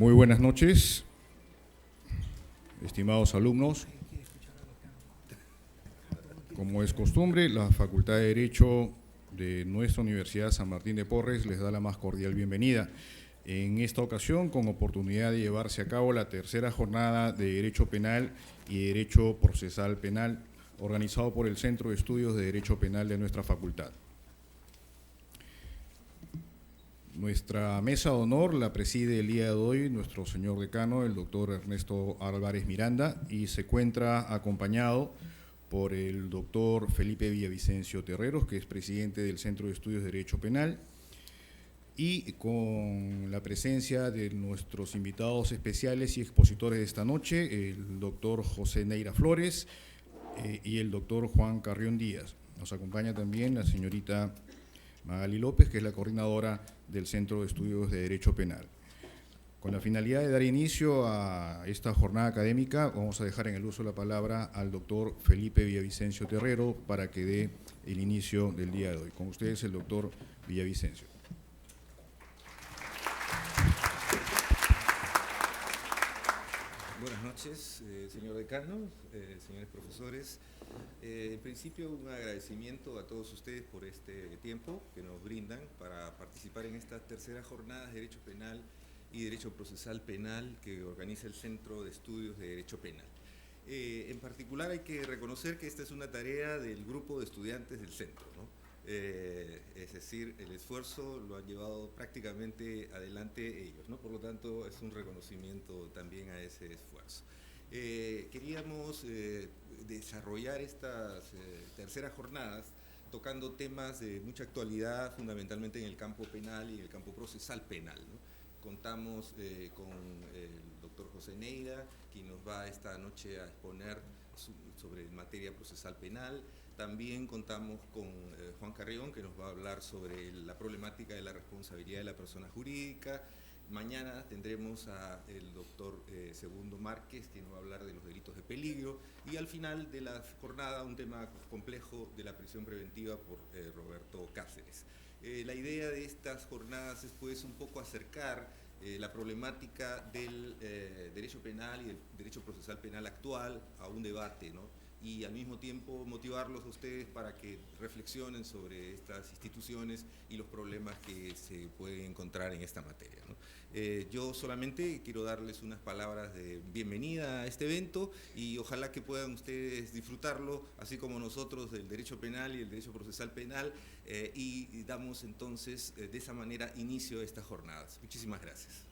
Muy buenas noches, estimados alumnos. Como es costumbre, la Facultad de Derecho de nuestra Universidad San Martín de Porres les da la más cordial bienvenida. En esta ocasión, con oportunidad de llevarse a cabo la tercera jornada de Derecho Penal y Derecho Procesal Penal, organizado por el Centro de Estudios de Derecho Penal de nuestra facultad. Nuestra mesa de honor la preside el día de hoy nuestro señor decano, el doctor Ernesto Álvarez Miranda, y se encuentra acompañado por el doctor Felipe Villavicencio Terreros, que es presidente del Centro de Estudios de Derecho Penal, y con la presencia de nuestros invitados especiales y expositores de esta noche, el doctor José Neira Flores y el doctor Juan Carrión Díaz. Nos acompaña también la señorita Magali López, que es la coordinadora del Centro de Estudios de Derecho Penal. Con la finalidad de dar inicio a esta jornada académica, vamos a dejar en el uso de la palabra al doctor Felipe Villavicencio Terrero para que dé el inicio del día de hoy. Con ustedes el doctor Villavicencio. Buenas noches, señor decano, señores profesores. En principio, un agradecimiento a todos ustedes por este tiempo que nos brindan para participar en estas terceras jornadas de Derecho Penal y Derecho Procesal Penal que organiza el Centro de Estudios de Derecho Penal. En particular, hay que reconocer que esta es una tarea del grupo de estudiantes del centro, ¿no? Es decir, el esfuerzo lo han llevado prácticamente adelante ellos, ¿no? Por lo tanto, es un reconocimiento también a ese esfuerzo. Queríamos desarrollar estas terceras jornadas tocando temas de mucha actualidad, fundamentalmente en el campo penal y en el campo procesal penal, ¿no? Contamos con el doctor José Neira, quien nos va esta noche a exponer sobre materia procesal penal. También contamos con Juan Carrión, que nos va a hablar sobre la problemática de la responsabilidad de la persona jurídica. Mañana tendremos al doctor Segundo Márquez, que nos va a hablar de los delitos de peligro. Y al final de la jornada, un tema complejo de la prisión preventiva por Roberto Cáceres. La idea de estas jornadas es pues un poco acercar la problemática del derecho penal y del derecho procesal penal actual a un debate, ¿no? Y al mismo tiempo motivarlos a ustedes para que reflexionen sobre estas instituciones y los problemas que se pueden encontrar en esta materia, ¿no? Yo solamente quiero darles unas palabras de bienvenida a este evento y ojalá que puedan ustedes disfrutarlo, así como nosotros, del derecho penal y el derecho procesal penal, y damos entonces de esa manera inicio a estas jornadas. Muchísimas gracias.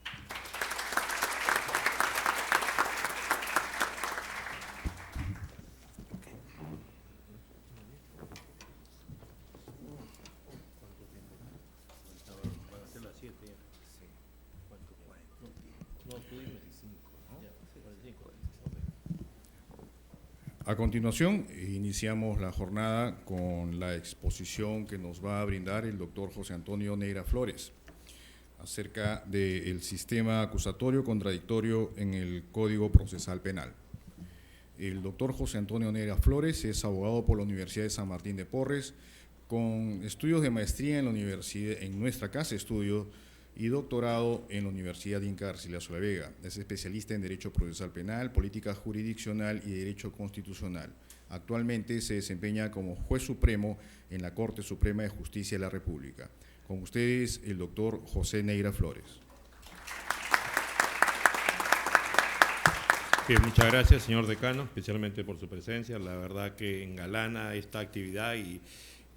A continuación, iniciamos la jornada con la exposición que nos va a brindar el doctor José Antonio Neira Flores acerca del sistema acusatorio contradictorio en el Código Procesal Penal. El doctor José Antonio Neira Flores es abogado por la Universidad de San Martín de Porres, con estudios de maestría en la universidad, en nuestra casa de estudio, y doctorado en la Universidad Inca Garcilaso de la Vega. Es especialista en Derecho Procesal Penal, Política Jurisdiccional y Derecho Constitucional. Actualmente se desempeña como juez supremo en la Corte Suprema de Justicia de la República. Con ustedes, el doctor José Neira Flores. Bien, muchas gracias, señor decano, especialmente por su presencia. La verdad que engalana esta actividad y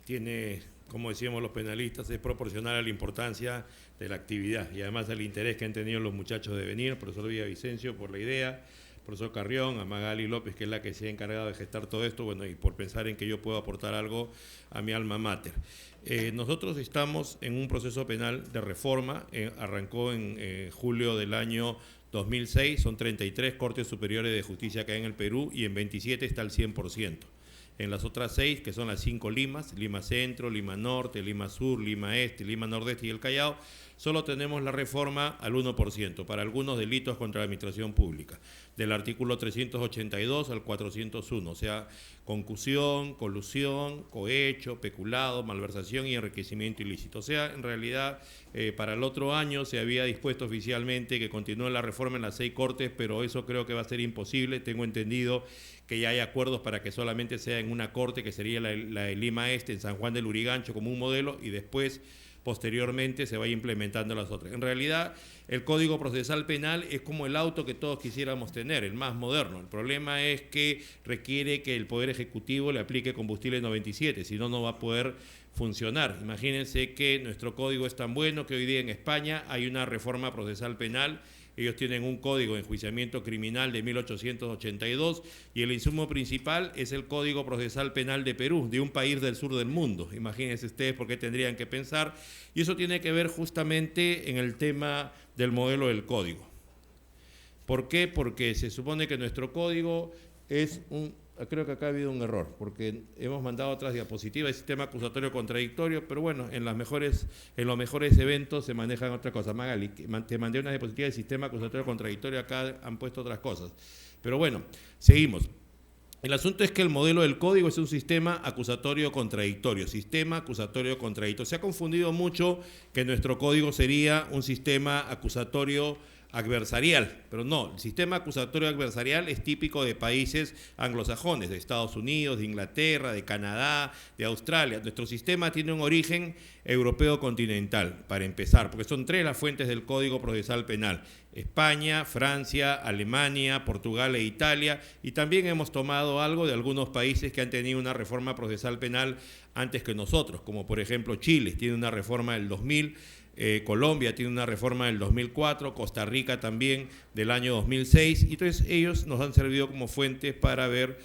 tiene, como decíamos los penalistas, es proporcional a la importancia de la actividad y además del interés que han tenido los muchachos de venir, profesor Villavicencio por la idea, profesor Carrión, a Magali López, que es la que se ha encargado de gestar todo esto, bueno, y por pensar en que yo puedo aportar algo a mi alma mater. Nosotros estamos en un proceso penal de reforma, arrancó en julio del año 2006, son 33 Cortes Superiores de Justicia que hay en el Perú y en 27 está el 100%. en las otras 6, que son las 5 Limas, Lima Centro, Lima Norte, Lima Sur, Lima Este, Lima Nordeste y el Callao, solo tenemos la reforma al 1% para algunos delitos contra la administración pública, del artículo 382 al 401, o sea, concusión, colusión, cohecho, peculado, malversación y enriquecimiento ilícito. O sea, en realidad, para el otro año se había dispuesto oficialmente que continúe la reforma en las 6 cortes, pero eso creo que va a ser imposible. Tengo entendido que ya hay acuerdos para que solamente sea en una corte, que sería la de Lima Este, en San Juan del Lurigancho, como un modelo, y después, posteriormente, se vaya implementando las otras. En realidad, el Código Procesal Penal es como el auto que todos quisiéramos tener, el más moderno. El problema es que requiere que el Poder Ejecutivo le aplique combustible 97, si no, no va a poder funcionar. Imagínense que nuestro código es tan bueno que hoy día en España hay una reforma procesal penal. Ellos tienen un código de enjuiciamiento criminal de 1882 y el insumo principal es el Código Procesal Penal de Perú, de un país del sur del mundo. Imagínense ustedes por qué tendrían que pensar. Y eso tiene que ver justamente en el tema del modelo del código. ¿Por qué? Porque se supone que nuestro código es un... Creo que acá ha habido un error, porque hemos mandado otras diapositivas de sistema acusatorio contradictorio, pero bueno, en los mejores eventos se manejan otras cosas. Magali, te mandé una diapositiva de sistema acusatorio contradictorio, acá han puesto otras cosas. Pero bueno, seguimos. El asunto es que el modelo del código es un sistema acusatorio contradictorio, sistema acusatorio contradictorio. Se ha confundido mucho que nuestro código sería un sistema acusatorio adversarial, pero no, el sistema acusatorio adversarial es típico de países anglosajones, de Estados Unidos, de Inglaterra, de Canadá, de Australia. Nuestro sistema tiene un origen europeo continental, para empezar, porque son 3 las fuentes del Código Procesal Penal: España, Francia, Alemania, Portugal e Italia, y también hemos tomado algo de algunos países que han tenido una reforma procesal penal antes que nosotros, como por ejemplo Chile, tiene una reforma del 2000, Colombia tiene una reforma del 2004, Costa Rica también del año 2006, y entonces ellos nos han servido como fuentes para ver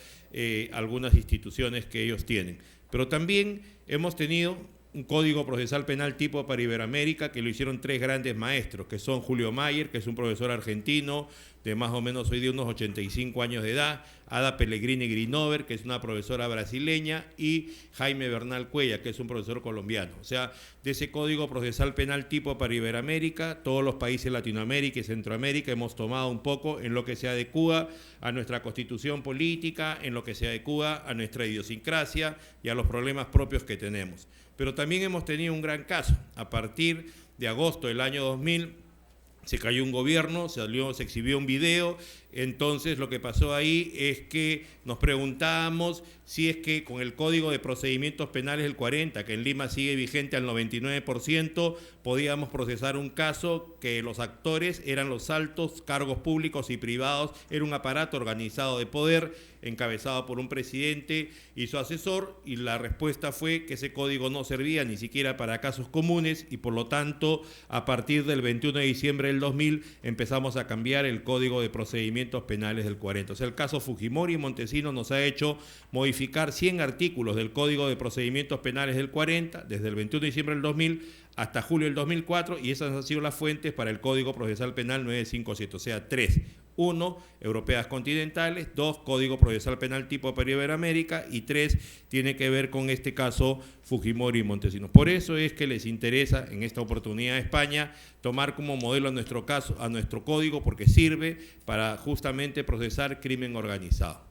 algunas instituciones que ellos tienen. Pero también hemos tenido un código procesal penal tipo para Iberoamérica que lo hicieron 3 grandes maestros, que son Julio Mayer, que es un profesor argentino de más o menos hoy de unos 85 años de edad, Ada Pellegrini Grinover, que es una profesora brasileña, y Jaime Bernal Cuella, que es un profesor colombiano. O sea, de ese código procesal penal tipo para Iberoamérica, todos los países de Latinoamérica y Centroamérica hemos tomado un poco en lo que se adecúa a nuestra constitución política, en lo que se adecúa a nuestra idiosincrasia y a los problemas propios que tenemos. Pero también hemos tenido un gran caso. A partir de agosto del año 2000, se cayó un gobierno, se exhibió un video. Entonces lo que pasó ahí es que nos preguntábamos si es que con el Código de Procedimientos Penales del 40, que en Lima sigue vigente al 99%, podíamos procesar un caso que los actores eran los altos cargos públicos y privados, era un aparato organizado de poder encabezado por un presidente y su asesor, y la respuesta fue que ese código no servía ni siquiera para casos comunes, y por lo tanto a partir del 21 de diciembre del 2000 empezamos a cambiar el Código de Procedimientos Penales del 40. O sea, el caso Fujimori y Montesinos nos ha hecho modificar 100 artículos del Código de Procedimientos Penales del 40, desde el 21 de diciembre del 2000 hasta julio del 2004, y esas han sido las fuentes para el Código Procesal Penal 957, o sea, 3. 1, europeas continentales; 2, Código Procesal Penal tipo para Iberoamérica; y 3, tiene que ver con este caso Fujimori y Montesinos. Por eso es que les interesa en esta oportunidad a España tomar como modelo a nuestro caso, a nuestro código, porque sirve para justamente procesar crimen organizado.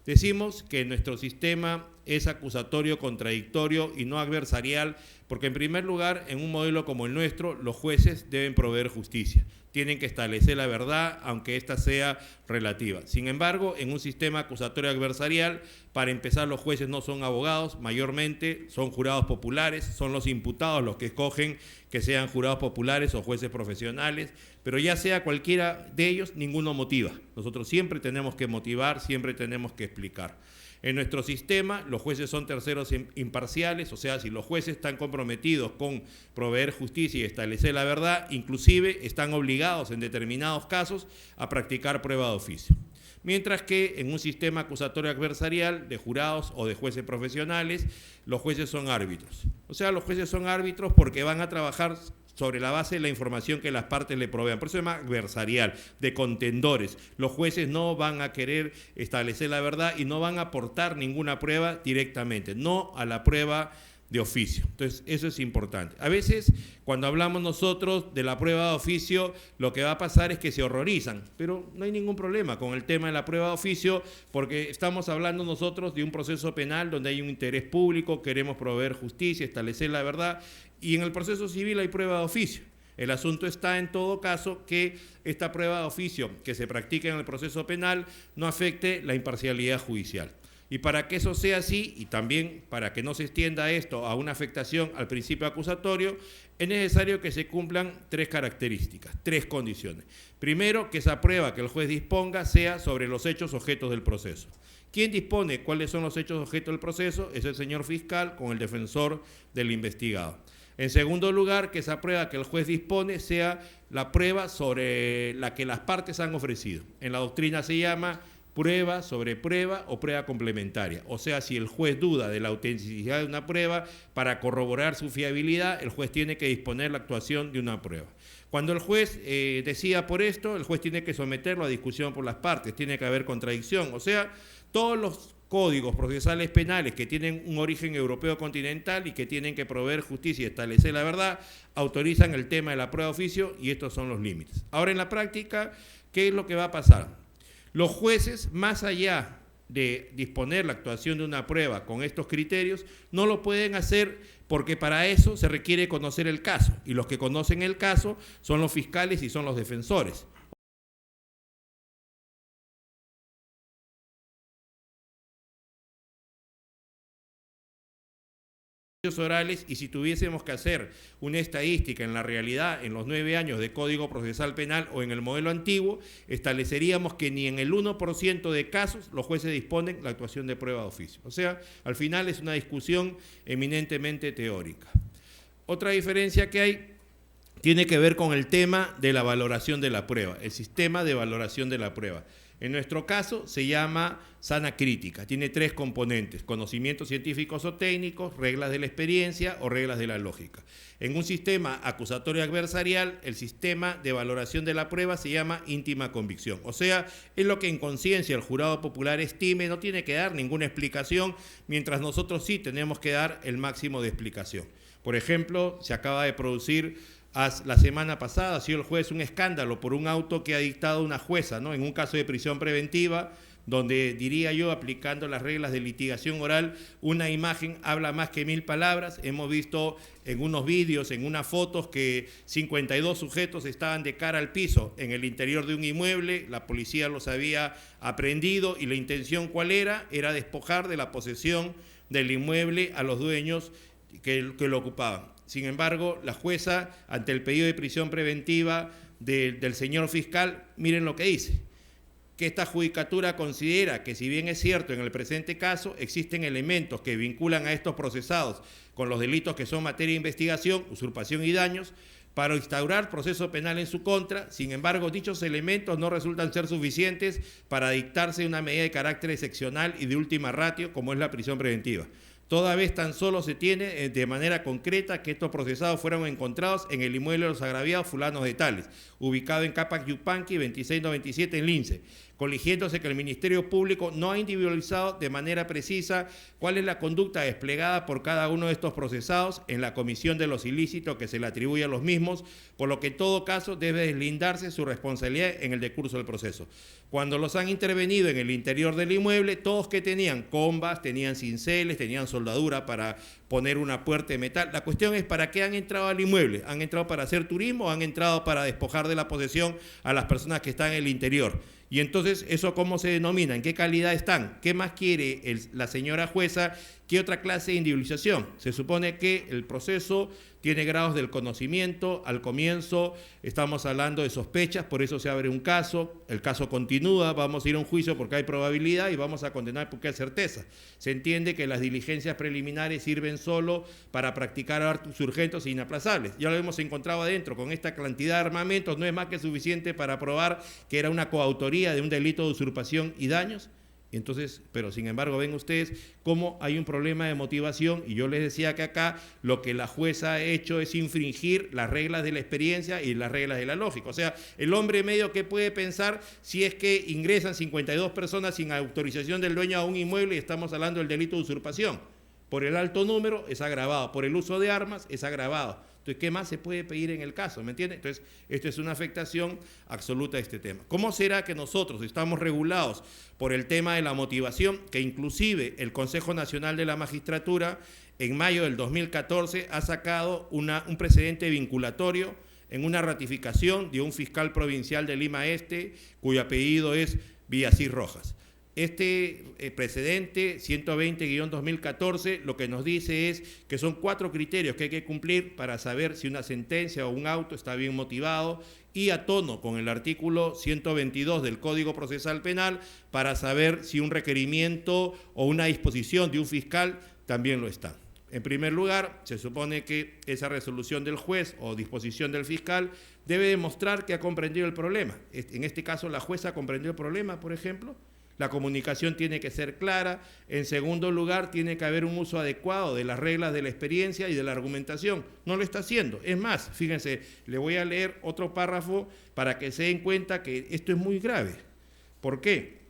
Decimos que nuestro sistema es acusatorio, contradictorio y no adversarial, porque en primer lugar, en un modelo como el nuestro, los jueces deben proveer justicia. Tienen que establecer la verdad, aunque ésta sea relativa. Sin embargo, en un sistema acusatorio adversarial, para empezar, los jueces no son abogados, mayormente son jurados populares, son los imputados los que escogen que sean jurados populares o jueces profesionales, pero ya sea cualquiera de ellos, ninguno motiva. Nosotros siempre tenemos que motivar, siempre tenemos que explicar. En nuestro sistema, los jueces son terceros imparciales, o sea, si los jueces están comprometidos con proveer justicia y establecer la verdad, inclusive están obligados en determinados casos a practicar prueba de oficio. Mientras que en un sistema acusatorio adversarial de jurados o de jueces profesionales, los jueces son árbitros. O sea, los jueces son árbitros porque van a trabajar sobre la base de la información que las partes le provean. Por eso es más adversarial, de contendores. Los jueces no van a querer establecer la verdad y no van a aportar ninguna prueba directamente, no a la prueba de oficio. Entonces, eso es importante. A veces, cuando hablamos nosotros de la prueba de oficio, lo que va a pasar es que se horrorizan, pero no hay ningún problema con el tema de la prueba de oficio, porque estamos hablando nosotros de un proceso penal donde hay un interés público, queremos proveer justicia, establecer la verdad, y en el proceso civil hay prueba de oficio. El asunto está, en todo caso, que esta prueba de oficio que se practica en el proceso penal no afecte la imparcialidad judicial. Y para que eso sea así, y también para que no se extienda esto a una afectación al principio acusatorio, es necesario que se cumplan 3 características, 3 condiciones. Primero, que esa prueba que el juez disponga sea sobre los hechos objetos del proceso. ¿Quién dispone cuáles son los hechos objetos del proceso? Es el señor fiscal con el defensor del investigado. En segundo lugar, que esa prueba que el juez dispone sea la prueba sobre la que las partes han ofrecido. En la doctrina se llama prueba sobre prueba o prueba complementaria. O sea, si el juez duda de la autenticidad de una prueba, para corroborar su fiabilidad, el juez tiene que disponer la actuación de una prueba. Cuando el juez decida por esto, el juez tiene que someterlo a discusión por las partes, tiene que haber contradicción. O sea, todos los códigos procesales penales que tienen un origen europeo continental y que tienen que proveer justicia y establecer la verdad, autorizan el tema de la prueba de oficio y estos son los límites. Ahora, en la práctica, ¿qué es lo que va a pasar? Los jueces, más allá de disponer la actuación de una prueba con estos criterios, no lo pueden hacer porque para eso se requiere conocer el caso, y los que conocen el caso son los fiscales y son los defensores. Orales, y si tuviésemos que hacer una estadística en la realidad, en los 9 años de Código Procesal Penal o en el modelo antiguo, estableceríamos que ni en el 1% de casos los jueces disponen la actuación de prueba de oficio. O sea, al final es una discusión eminentemente teórica. Otra diferencia que hay tiene que ver con el tema de la valoración de la prueba, el sistema de valoración de la prueba. En nuestro caso se llama sana crítica, tiene 3 componentes: conocimientos científicos o técnicos, reglas de la experiencia o reglas de la lógica. En un sistema acusatorio adversarial, el sistema de valoración de la prueba se llama íntima convicción. O sea, es lo que en conciencia el jurado popular estime, no tiene que dar ninguna explicación, mientras nosotros sí tenemos que dar el máximo de explicación. Por ejemplo, se acaba de producir la semana pasada, ha sido el juez un escándalo por un auto que ha dictado una jueza, ¿no?, en un caso de prisión preventiva, donde, diría yo, aplicando las reglas de litigación oral, una imagen habla más que 1000 palabras. Hemos visto en unos vídeos, en unas fotos, que 52 sujetos estaban de cara al piso en el interior de un inmueble, la policía los había aprehendido y la intención, ¿cuál era? Era despojar de la posesión del inmueble a los dueños que lo ocupaban. Sin embargo, la jueza, ante el pedido de prisión preventiva del señor fiscal, miren lo que dice: que esta judicatura considera que, si bien es cierto en el presente caso existen elementos que vinculan a estos procesados con los delitos que son materia de investigación, usurpación y daños, para instaurar proceso penal en su contra, sin embargo, dichos elementos no resultan ser suficientes para dictarse una medida de carácter excepcional y de última ratio, como es la prisión preventiva. Toda vez tan solo se tiene de manera concreta que estos procesados fueron encontrados en el inmueble de los agraviados fulanos de tales, ubicado en Capac Yupanqui 2697 en Lince, coligiéndose que el Ministerio Público no ha individualizado de manera precisa cuál es la conducta desplegada por cada uno de estos procesados en la comisión de los ilícitos que se le atribuye a los mismos, por lo que en todo caso debe deslindarse su responsabilidad en el decurso del proceso. Cuando los han intervenido en el interior del inmueble, todos que tenían combas, tenían cinceles, tenían soldadura para poner una puerta de metal. La cuestión es, ¿para qué han entrado al inmueble? ¿Han entrado para hacer turismo o han entrado para despojar de la posesión a las personas que están en el interior? Y entonces, ¿eso cómo se denomina? ¿En qué calidad están? ¿Qué más quiere la señora jueza? ¿Qué otra clase de individualización? Se supone que el proceso tiene grados del conocimiento. Al comienzo estamos hablando de sospechas, por eso se abre un caso, el caso continúa, vamos a ir a un juicio porque hay probabilidad y vamos a condenar porque hay certeza. Se entiende que las diligencias preliminares sirven solo para practicar actos urgentes e inaplazables. Ya lo hemos encontrado adentro, con esta cantidad de armamentos no es más que suficiente para probar que era una coautoría de un delito de usurpación y daños. Entonces, pero sin embargo, ven ustedes cómo hay un problema de motivación, y yo les decía que acá lo que la jueza ha hecho es infringir las reglas de la experiencia y las reglas de la lógica. O sea, el hombre medio que puede pensar si es que ingresan 52 personas sin autorización del dueño a un inmueble y estamos hablando del delito de usurpación. Por el alto número es agravado, por el uso de armas es agravado. Entonces, ¿qué más se puede pedir en el caso? ¿Me entiende? Entonces, esto es una afectación absoluta de este tema. ¿Cómo será que nosotros estamos regulados por el tema de la motivación? Que inclusive el Consejo Nacional de la Magistratura en mayo del 2014 ha sacado un precedente vinculatorio en una ratificación de un fiscal provincial de Lima Este, cuyo apellido es Villasís Rojas. Este precedente 120-2014 lo que nos dice es que son 4 criterios que hay que cumplir para saber si una sentencia o un auto está bien motivado, y a tono con el artículo 122 del Código Procesal Penal para saber si un requerimiento o una disposición de un fiscal también lo está. En primer lugar, se supone que esa resolución del juez o disposición del fiscal debe demostrar que ha comprendido el problema. En este caso, la jueza comprendió el problema, por ejemplo. La comunicación tiene que ser clara. En segundo lugar, tiene que haber un uso adecuado de las reglas de la experiencia y de la argumentación. No lo está haciendo. Es más, fíjense, le voy a leer otro párrafo para que se den cuenta que esto es muy grave. ¿Por qué?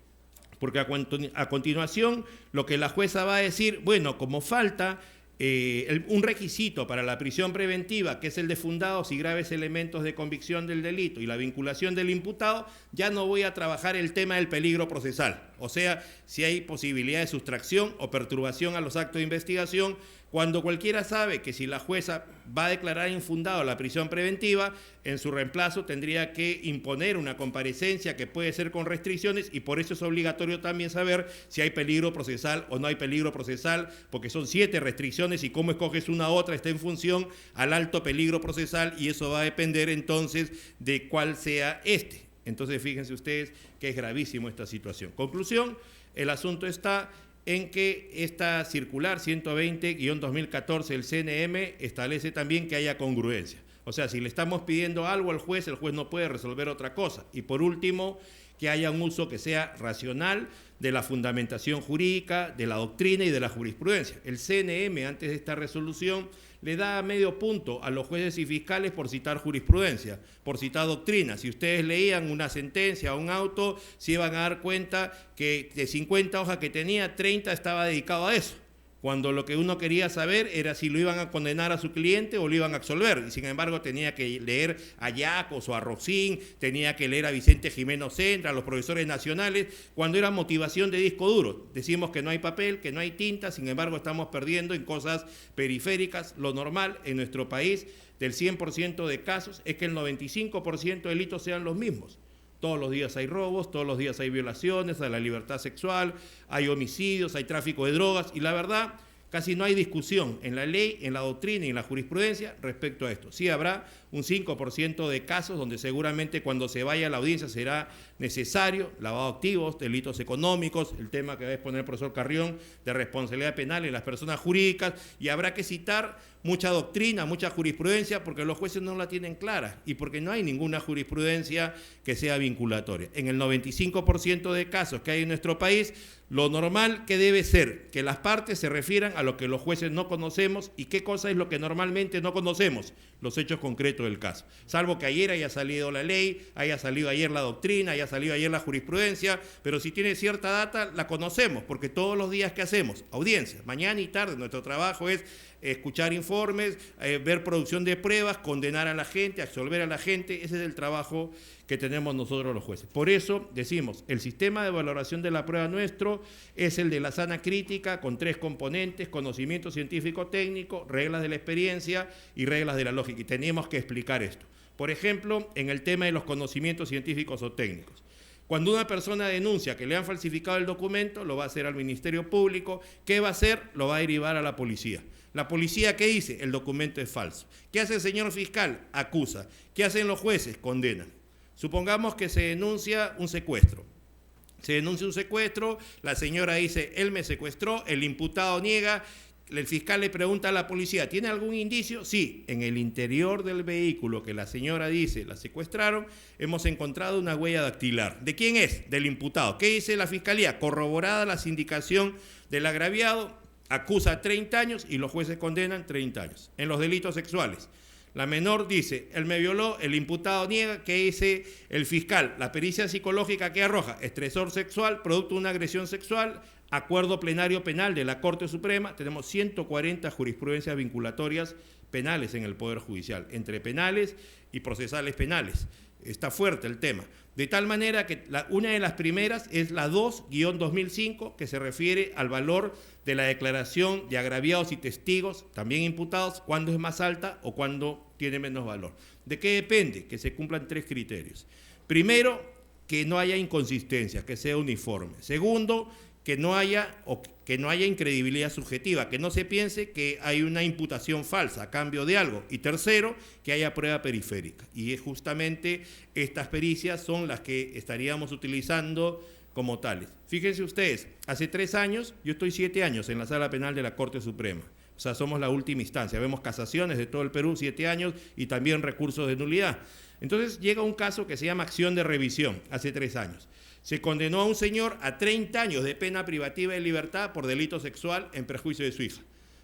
Porque a continuación lo que la jueza va a decir, bueno, como falta un requisito para la prisión preventiva, que es el de fundados y graves elementos de convicción del delito y la vinculación del imputado, ya no voy a trabajar el tema del peligro procesal. O sea, si hay posibilidad de sustracción o perturbación a los actos de investigación, cuando cualquiera sabe que si la jueza va a declarar infundado la prisión preventiva, en su reemplazo tendría que imponer una comparecencia que puede ser con restricciones, y por eso es obligatorio también saber si hay peligro procesal o no hay peligro procesal, porque son 7 restricciones y cómo escoges una u otra está en función al alto peligro procesal, y eso va a depender entonces de cuál sea este. Entonces fíjense ustedes que es gravísimo esta situación. Conclusión, el asunto está en que esta circular 120-2014 del CNM establece también que haya congruencia. O sea, si le estamos pidiendo algo al juez, el juez no puede resolver otra cosa. Y por último, que haya un uso que sea racional de la fundamentación jurídica, de la doctrina y de la jurisprudencia. El CNM, antes de esta resolución, le da medio punto a los jueces y fiscales por citar jurisprudencia, por citar doctrina. Si ustedes leían una sentencia o un auto, se iban a dar cuenta que de 50 hojas que tenía, 30 estaba dedicado a eso, cuando lo que uno quería saber era si lo iban a condenar a su cliente o lo iban a absolver. Y sin embargo tenía que leer a Yacos o a Roxín, tenía que leer a Vicente Jimeno Centra, a los profesores nacionales, cuando era motivación de disco duro. Decimos que no hay papel, que no hay tinta, sin embargo estamos perdiendo en cosas periféricas. Lo normal en nuestro país, del 100% de casos, es que el 95% de delitos sean los mismos. Todos los días hay robos, todos los días hay violaciones a la libertad sexual, hay homicidios, hay tráfico de drogas, y la verdad, casi no hay discusión en la ley, en la doctrina y en la jurisprudencia respecto a esto. Sí habrá un 5% de casos donde seguramente cuando se vaya a la audiencia será necesario lavado de activos, delitos económicos, el tema que va a exponer el profesor Carrión de responsabilidad penal en las personas jurídicas, y habrá que citar mucha doctrina, mucha jurisprudencia, porque los jueces no la tienen clara y porque no hay ninguna jurisprudencia que sea vinculatoria. En el 95% de casos que hay en nuestro país, lo normal que debe ser que las partes se refieran a lo que los jueces no conocemos. ¿Y qué cosa es lo que normalmente no conocemos? Los hechos concretos del caso. Salvo que ayer haya salido la ley, haya salido ayer la doctrina, haya salido ayer la jurisprudencia, pero si tiene cierta data la conocemos, porque todos los días que hacemos audiencias, mañana y tarde, nuestro trabajo es escuchar informes, ver producción de pruebas, condenar a la gente, absolver a la gente. Ese es el trabajo que tenemos nosotros los jueces. Por eso decimos, el sistema de valoración de la prueba nuestro es el de la sana crítica, con 3 componentes: conocimiento científico-técnico, reglas de la experiencia y reglas de la lógica. Y tenemos que explicar esto. Por ejemplo, en el tema de los conocimientos científicos o técnicos. Cuando una persona denuncia que le han falsificado el documento, lo va a hacer al Ministerio Público. ¿Qué va a hacer? Lo va a derivar a la policía. ¿La policía qué dice? El documento es falso. ¿Qué hace el señor fiscal? Acusa. ¿Qué hacen los jueces? Condenan. Supongamos que se denuncia un secuestro. Se denuncia un secuestro, la señora dice, él me secuestró, el imputado niega. el fiscal le pregunta a la policía, ¿tiene algún indicio? Sí, en el interior del vehículo que la señora dice la secuestraron, hemos encontrado una huella dactilar. ¿De quién es? Del imputado. ¿Qué dice la fiscalía? Corroborada la sindicación del agraviado, acusa 30 años y los jueces condenan 30 años. En los delitos sexuales, la menor dice, él me violó, el imputado niega. ¿Qué dice el fiscal? La pericia psicológica que arroja, estresor sexual, producto de una agresión sexual, acuerdo plenario penal de la Corte Suprema. Tenemos 140 jurisprudencias vinculatorias penales en el Poder Judicial, entre penales y procesales penales. Está fuerte el tema. De tal manera que una de las primeras es la 2-2005, que se refiere al valor de la declaración de agraviados y testigos, también imputados, cuándo es más alta o cuándo tiene menos valor. ¿De qué depende? Que se cumplan 3 criterios. Primero, que no haya inconsistencia, que sea uniforme. Segundo, que no haya incredibilidad subjetiva, que no se piense que hay una imputación falsa a cambio de algo. Y tercero, que haya prueba periférica. Y justamente estas pericias son las que estaríamos utilizando como tales. Fíjense ustedes, hace 3 años, yo estoy 7 años en la Sala Penal de la Corte Suprema. O sea, somos la última instancia. Vemos casaciones de todo el Perú, 7 años, y también recursos de nulidad. Entonces llega un caso que se llama acción de revisión, hace 3 años. Se condenó a un señor a 30 años de pena privativa de libertad por delito sexual en perjuicio de su hija.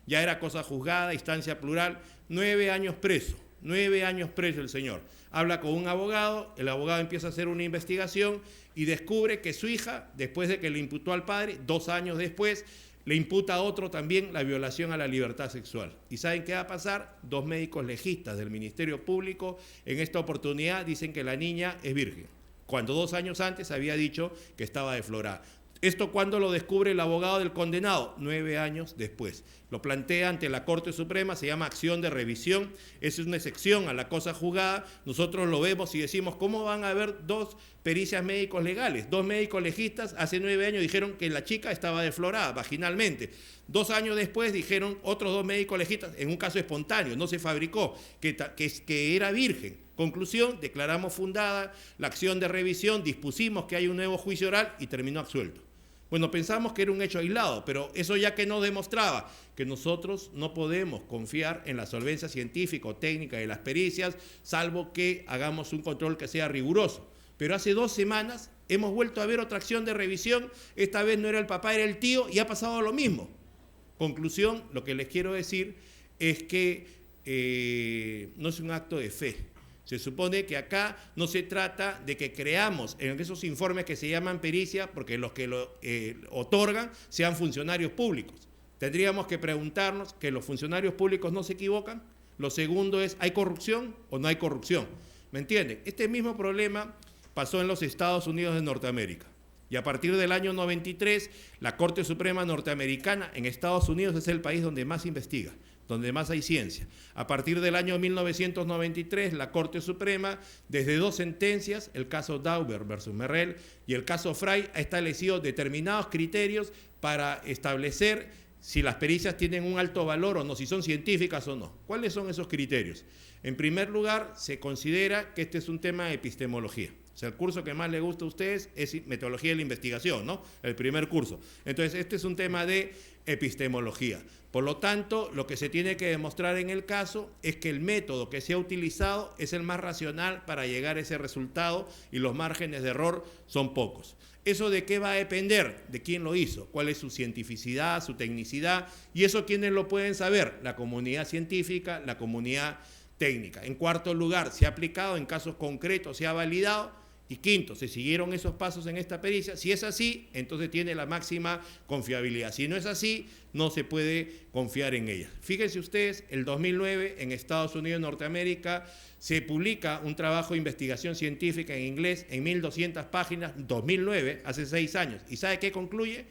Ya era cosa juzgada, instancia plural, 9 años preso. 9 años preso el señor. Habla con un abogado, el abogado empieza a hacer una investigación y descubre que su hija, después de que le imputó al padre, 2 años después, le imputa a otro también la violación a la libertad sexual. ¿Y saben qué va a pasar? 2 médicos legistas del Ministerio Público en esta oportunidad dicen que la niña es virgen, cuando 2 años antes había dicho que estaba deflorada. ¿Esto cuándo lo descubre el abogado del condenado? 9 años después. Lo plantea ante la Corte Suprema, se llama acción de revisión, es una excepción a la cosa juzgada. Nosotros lo vemos y decimos, ¿cómo van a haber 2 pericias médicos legales? 2 médicos legistas hace 9 años dijeron que la chica estaba deflorada vaginalmente. 2 años después dijeron otros 2 médicos legistas, en un caso espontáneo, no se fabricó, que era virgen. Conclusión, declaramos fundada la acción de revisión, dispusimos que hay un nuevo juicio oral y terminó absuelto. Bueno, pensamos que era un hecho aislado, pero eso ya que nos demostraba que nosotros no podemos confiar en la solvencia científica o técnica de las pericias, salvo que hagamos un control que sea riguroso. Pero hace 2 semanas hemos vuelto a ver otra acción de revisión, esta vez no era el papá, era el tío, y ha pasado lo mismo. Conclusión, lo que les quiero decir es que no es un acto de fe. Se supone que acá no se trata de que creamos en esos informes que se llaman pericia, porque los que lo otorgan sean funcionarios públicos. Tendríamos que preguntarnos que los funcionarios públicos no se equivocan. Lo segundo es, ¿hay corrupción o no hay corrupción? ¿Me entienden? Este mismo problema pasó en los Estados Unidos de Norteamérica. Y a partir del año 93, la Corte Suprema norteamericana en Estados Unidos es el país donde más investiga, donde más hay ciencia. A partir del año 1993, la Corte Suprema, desde 2 sentencias, el caso Dauber versus Merrell y el caso Frey, ha establecido determinados criterios para establecer si las pericias tienen un alto valor o no, si son científicas o no. ¿Cuáles son esos criterios? En primer lugar, se considera que este es un tema de epistemología. O sea, el curso que más le gusta a ustedes es metodología de la investigación, ¿no? El primer curso. Entonces, este es un tema de epistemología. Por lo tanto, lo que se tiene que demostrar en el caso es que el método que se ha utilizado es el más racional para llegar a ese resultado y los márgenes de error son pocos. ¿Eso de qué va a depender? De quién lo hizo, cuál es su cientificidad, su tecnicidad, y eso quiénes lo pueden saber, la comunidad científica, la comunidad técnica. En cuarto lugar, se ha aplicado en casos concretos, se ha validado. Y quinto, se siguieron esos pasos en esta pericia. Si es así, entonces tiene la máxima confiabilidad. Si no es así, no se puede confiar en ella. Fíjense ustedes, el 2009 en Estados Unidos y Norteamérica se publica un trabajo de investigación científica en inglés en 1.200 páginas, 2009, hace 6 años. ¿Y sabe qué concluye?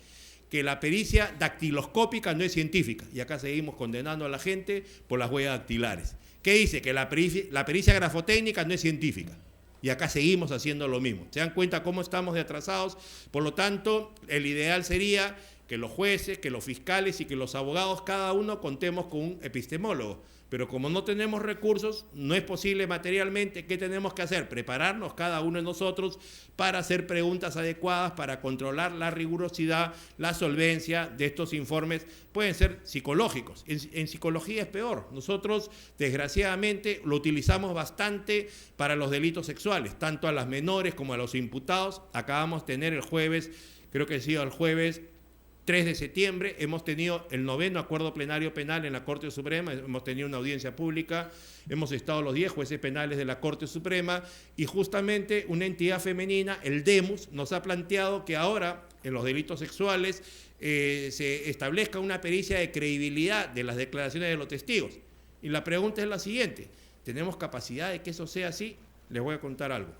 Que la pericia dactiloscópica no es científica. Y acá seguimos condenando a la gente por las huellas dactilares. ¿Qué dice? Que la pericia grafotécnica no es científica. Y acá seguimos haciendo lo mismo. ¿Se dan cuenta cómo estamos de atrasados? Por lo tanto, el ideal sería que los jueces, que los fiscales y que los abogados, cada uno contemos con un epistemólogo. Pero como no tenemos recursos, no es posible materialmente. ¿Qué tenemos que hacer? Prepararnos cada uno de nosotros para hacer preguntas adecuadas, para controlar la rigurosidad, la solvencia de estos informes. Pueden ser psicológicos. En psicología es peor. Nosotros, desgraciadamente, lo utilizamos bastante para los delitos sexuales, tanto a las menores como a los imputados. Acabamos de tener el jueves, creo que ha sido el jueves 3 de septiembre, hemos tenido el 9º acuerdo plenario penal en la Corte Suprema, hemos tenido una audiencia pública, hemos estado los 10 jueces penales de la Corte Suprema y justamente una entidad femenina, el DEMUS, nos ha planteado que ahora en los delitos sexuales se establezca una pericia de credibilidad de las declaraciones de los testigos. Y la pregunta es la siguiente, ¿tenemos capacidad de que eso sea así? Les voy a contar algo.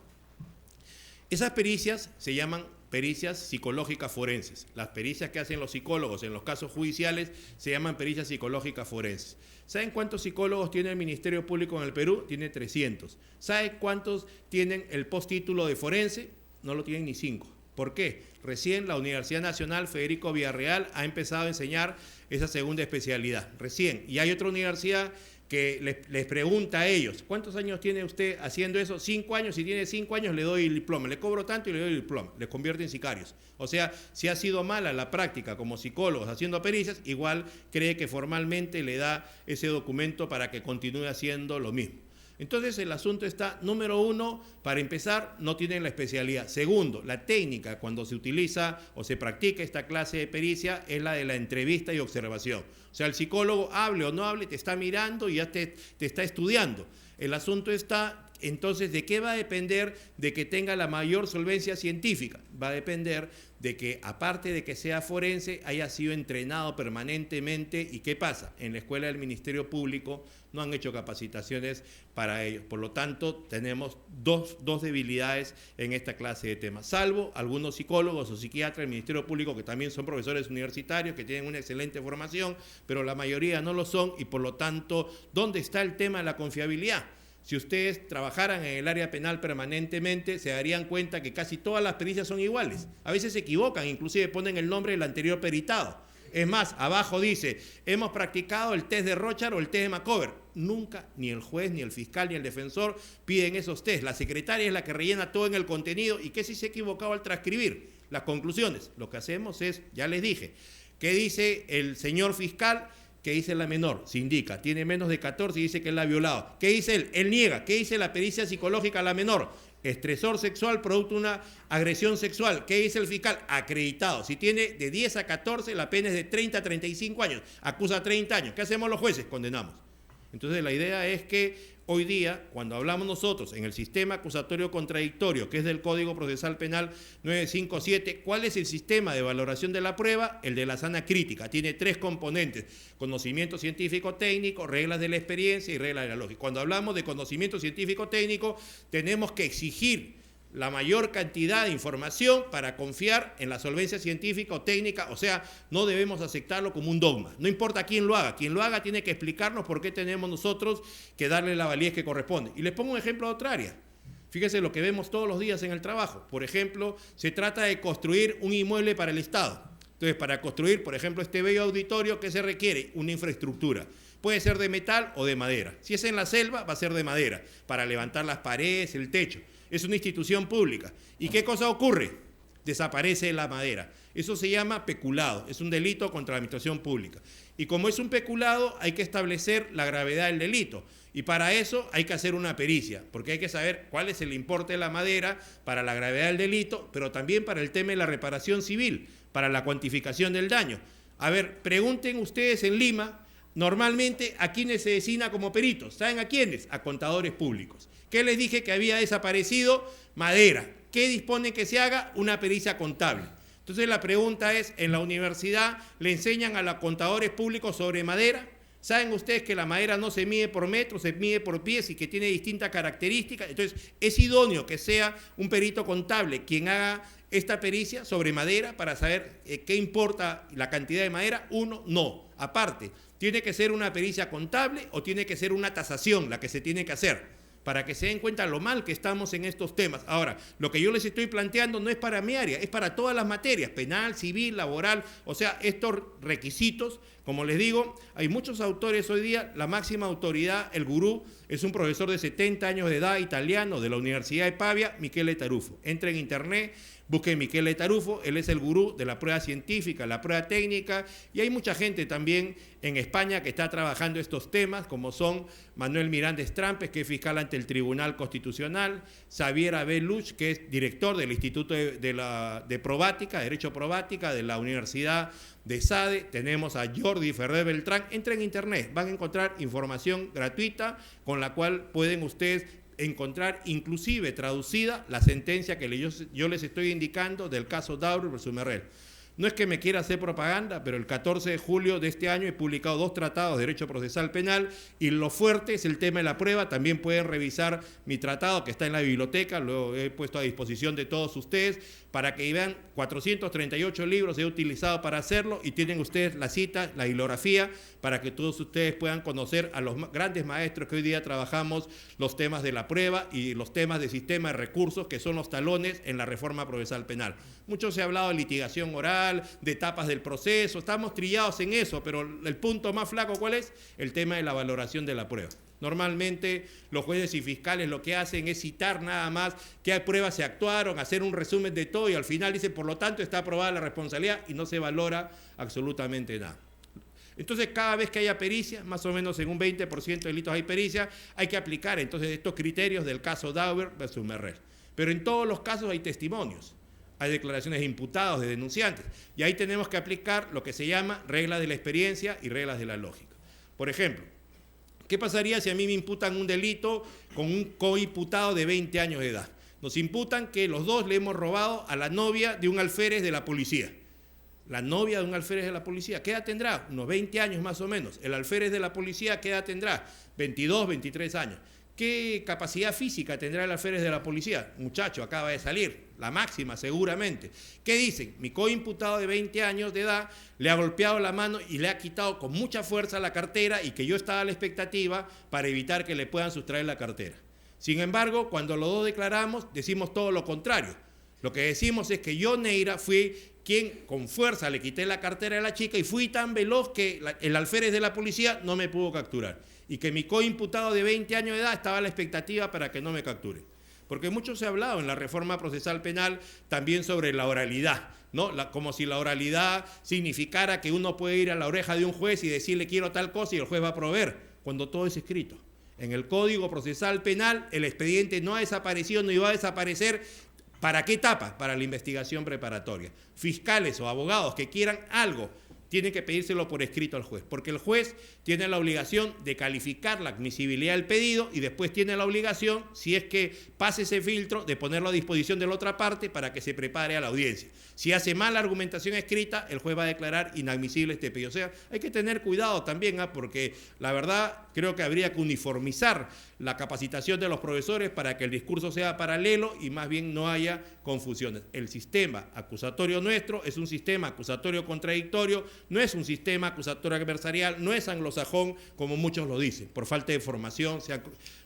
Esas pericias se llaman pericias psicológicas forenses. Las pericias que hacen los psicólogos en los casos judiciales se llaman pericias psicológicas forenses. ¿Saben cuántos psicólogos tiene el Ministerio Público en el Perú? Tiene 300. ¿Saben cuántos tienen el postítulo de forense? No lo tienen ni 5. ¿Por qué? Recién la Universidad Nacional Federico Villarreal ha empezado a enseñar esa segunda especialidad. Recién. Y hay otra universidad que les pregunta a ellos, ¿cuántos años tiene usted haciendo eso? 5 años, si tiene 5 años le doy el diploma, le cobro tanto y le doy el diploma, les convierte en sicarios. O sea, si ha sido mala la práctica como psicólogos haciendo pericias, igual cree que formalmente le da ese documento para que continúe haciendo lo mismo. Entonces el asunto está, número 1, para empezar, no tienen la especialidad. Segundo, la técnica cuando se utiliza o se practica esta clase de pericia es la de la entrevista y observación. O sea, el psicólogo, hable o no hable, te está mirando y ya te está estudiando. El asunto está, entonces, ¿de qué va a depender de que tenga la mayor solvencia científica? Va a depender de que, aparte de que sea forense, haya sido entrenado permanentemente. ¿Y qué pasa? En la escuela del Ministerio Público no han hecho capacitaciones para ellos. Por lo tanto, tenemos dos debilidades en esta clase de temas. Salvo algunos psicólogos o psiquiatras del Ministerio Público que también son profesores universitarios, que tienen una excelente formación, pero la mayoría no lo son y por lo tanto, ¿dónde está el tema de la confiabilidad? Si ustedes trabajaran en el área penal permanentemente, se darían cuenta que casi todas las pericias son iguales. A veces se equivocan, inclusive ponen el nombre del anterior peritado. Es más, abajo dice, hemos practicado el test de Rorschach o el test de Macover. Nunca, ni el juez, ni el fiscal, ni el defensor piden esos test. La secretaria es la que rellena todo en el contenido. ¿Y qué si se ha equivocado al transcribir? Las conclusiones. Lo que hacemos es, ya les dije, ¿qué dice el señor fiscal? ¿Qué dice la menor? Se indica, tiene menos de 14 y dice que él la ha violado. ¿Qué dice él? Él niega. ¿Qué dice la pericia psicológica a la menor? Estresor sexual producto de una agresión sexual. ¿Qué dice el fiscal? Acreditado. Si tiene de 10 a 14, la pena es de 30 a 35 años. Acusa 30 años. ¿Qué hacemos los jueces? Condenamos. Entonces la idea es que hoy día, cuando hablamos nosotros en el sistema acusatorio contradictorio, que es del Código Procesal Penal 957, ¿cuál es el sistema de valoración de la prueba? El de la sana crítica. Tiene 3 componentes: conocimiento científico-técnico, reglas de la experiencia y reglas de la lógica. Cuando hablamos de conocimiento científico-técnico, tenemos que exigir la mayor cantidad de información para confiar en la solvencia científica o técnica. O sea, no debemos aceptarlo como un dogma. No importa quién lo haga tiene que explicarnos por qué tenemos nosotros que darle la validez que corresponde. Y les pongo un ejemplo de otra área. Fíjense lo que vemos todos los días en el trabajo. Por ejemplo, se trata de construir un inmueble para el Estado. Entonces, para construir, por ejemplo, este bello auditorio, ¿qué se requiere? Una infraestructura. Puede ser de metal o de madera. Si es en la selva, va a ser de madera, para levantar las paredes, el techo. Es una institución pública. ¿Y qué cosa ocurre? Desaparece la madera. Eso se llama peculado. Es un delito contra la administración pública. Y como es un peculado, hay que establecer la gravedad del delito. Y para eso hay que hacer una pericia, porque hay que saber cuál es el importe de la madera para la gravedad del delito, pero también para el tema de la reparación civil, para la cuantificación del daño. A ver, pregunten ustedes en Lima, normalmente, ¿a quiénes se designa como peritos? ¿Saben a quiénes? A contadores públicos. ¿Qué les dije que había desaparecido? Madera. ¿Qué disponen que se haga? Una pericia contable. Entonces la pregunta es, ¿en la universidad le enseñan a los contadores públicos sobre madera? ¿Saben ustedes que la madera no se mide por metros, se mide por pies y que tiene distintas características? Entonces, ¿es idóneo que sea un perito contable quien haga esta pericia sobre madera para saber qué importa la cantidad de madera? Uno, no. Aparte, ¿tiene que ser una pericia contable o tiene que ser una tasación la que se tiene que hacer? para que se den cuenta lo mal que estamos en estos temas. Ahora, lo que yo les estoy planteando no es para mi área, es para todas las materias, penal, civil, laboral, o sea, estos requisitos, como les digo, hay muchos autores hoy día, la máxima autoridad, el gurú, es un profesor de 70 años de edad, italiano, de la Universidad de Pavia, Michele Tarufo. Entra en internet, busquen Michele Tarufo, él es el gurú de la prueba científica, la prueba técnica, y hay mucha gente también en España que está trabajando estos temas, como son Manuel Miranda Strampes, que es fiscal ante el Tribunal Constitucional, Xavier Abel Luch, que es director del Instituto de Probática, Derecho Probática, de la Universidad de SADE, tenemos a Jordi Ferrer Beltrán. Entren en internet, van a encontrar información gratuita con la cual pueden ustedes encontrar inclusive traducida la sentencia que yo les estoy indicando del caso Daubert versus Merrell. No es que me quiera hacer propaganda, pero el 14 de julio de este año he publicado 2 tratados de Derecho Procesal Penal y lo fuerte es el tema de la prueba. También pueden revisar mi tratado que está en la biblioteca, lo he puesto a disposición de todos ustedes para que vean 438 libros he utilizado para hacerlo y tienen ustedes la cita, la bibliografía, para que todos ustedes puedan conocer a los grandes maestros que hoy día trabajamos los temas de la prueba y los temas de sistema de recursos que son los talones en la reforma procesal penal. Mucho se ha hablado de litigación oral, de etapas del proceso, estamos trillados en eso, pero el punto más flaco, ¿cuál es? El tema de la valoración de la prueba. Normalmente los jueces y fiscales lo que hacen es citar nada más qué pruebas se actuaron, hacer un resumen de todo y al final dicen, por lo tanto, está aprobada la responsabilidad y no se valora absolutamente nada. Entonces, cada vez que haya pericia, más o menos en un 20% de delitos hay pericia, hay que aplicar entonces estos criterios del caso Daubert versus Merrell. Pero en todos los casos hay testimonios, hay declaraciones de imputados, de denunciantes, y ahí tenemos que aplicar lo que se llama reglas de la experiencia y reglas de la lógica. Por ejemplo, ¿qué pasaría si a mí me imputan un delito con un coimputado de 20 años de edad? Nos imputan que los dos le hemos robado a la novia de un alférez de la policía. La novia de un alférez de la policía, ¿qué edad tendrá? Unos 20 años más o menos. El alférez de la policía, ¿qué edad tendrá? 22, 23 años. ¿Qué capacidad física tendrá el alférez de la policía? Muchacho, acaba de salir, la máxima seguramente. ¿Qué dicen? Mi coimputado de 20 años de edad le ha golpeado la mano y le ha quitado con mucha fuerza la cartera y que yo estaba a la expectativa para evitar que le puedan sustraer la cartera. Sin embargo, cuando los dos declaramos, decimos todo lo contrario. Lo que decimos es que yo, Neira, fui quien con fuerza le quité la cartera a la chica y fui tan veloz que el alférez de la policía no me pudo capturar. Y que mi coimputado de 20 años de edad estaba a la expectativa para que no me capture. Porque mucho se ha hablado en la reforma procesal penal también sobre la oralidad, ¿no? Como si la oralidad significara que uno puede ir a la oreja de un juez y decirle quiero tal cosa y el juez va a proveer, cuando todo es escrito. En el Código Procesal Penal el expediente no ha desaparecido ni va a desaparecer. ¿Para qué etapa? Para la investigación preparatoria. Fiscales o abogados que quieran algo tienen que pedírselo por escrito al juez, porque el juez tiene la obligación de calificar la admisibilidad del pedido y después tiene la obligación, si es que pase ese filtro, de ponerlo a disposición de la otra parte para que se prepare a la audiencia. Si hace mal la argumentación escrita, el juez va a declarar inadmisible este pedido. O sea, hay que tener cuidado también, porque la verdad creo que habría que uniformizar la capacitación de los profesores para que el discurso sea paralelo y más bien no haya confusiones. El sistema acusatorio nuestro es un sistema acusatorio contradictorio, no es un sistema acusatorio adversarial, no es anglosajón como muchos lo dicen, por falta de formación,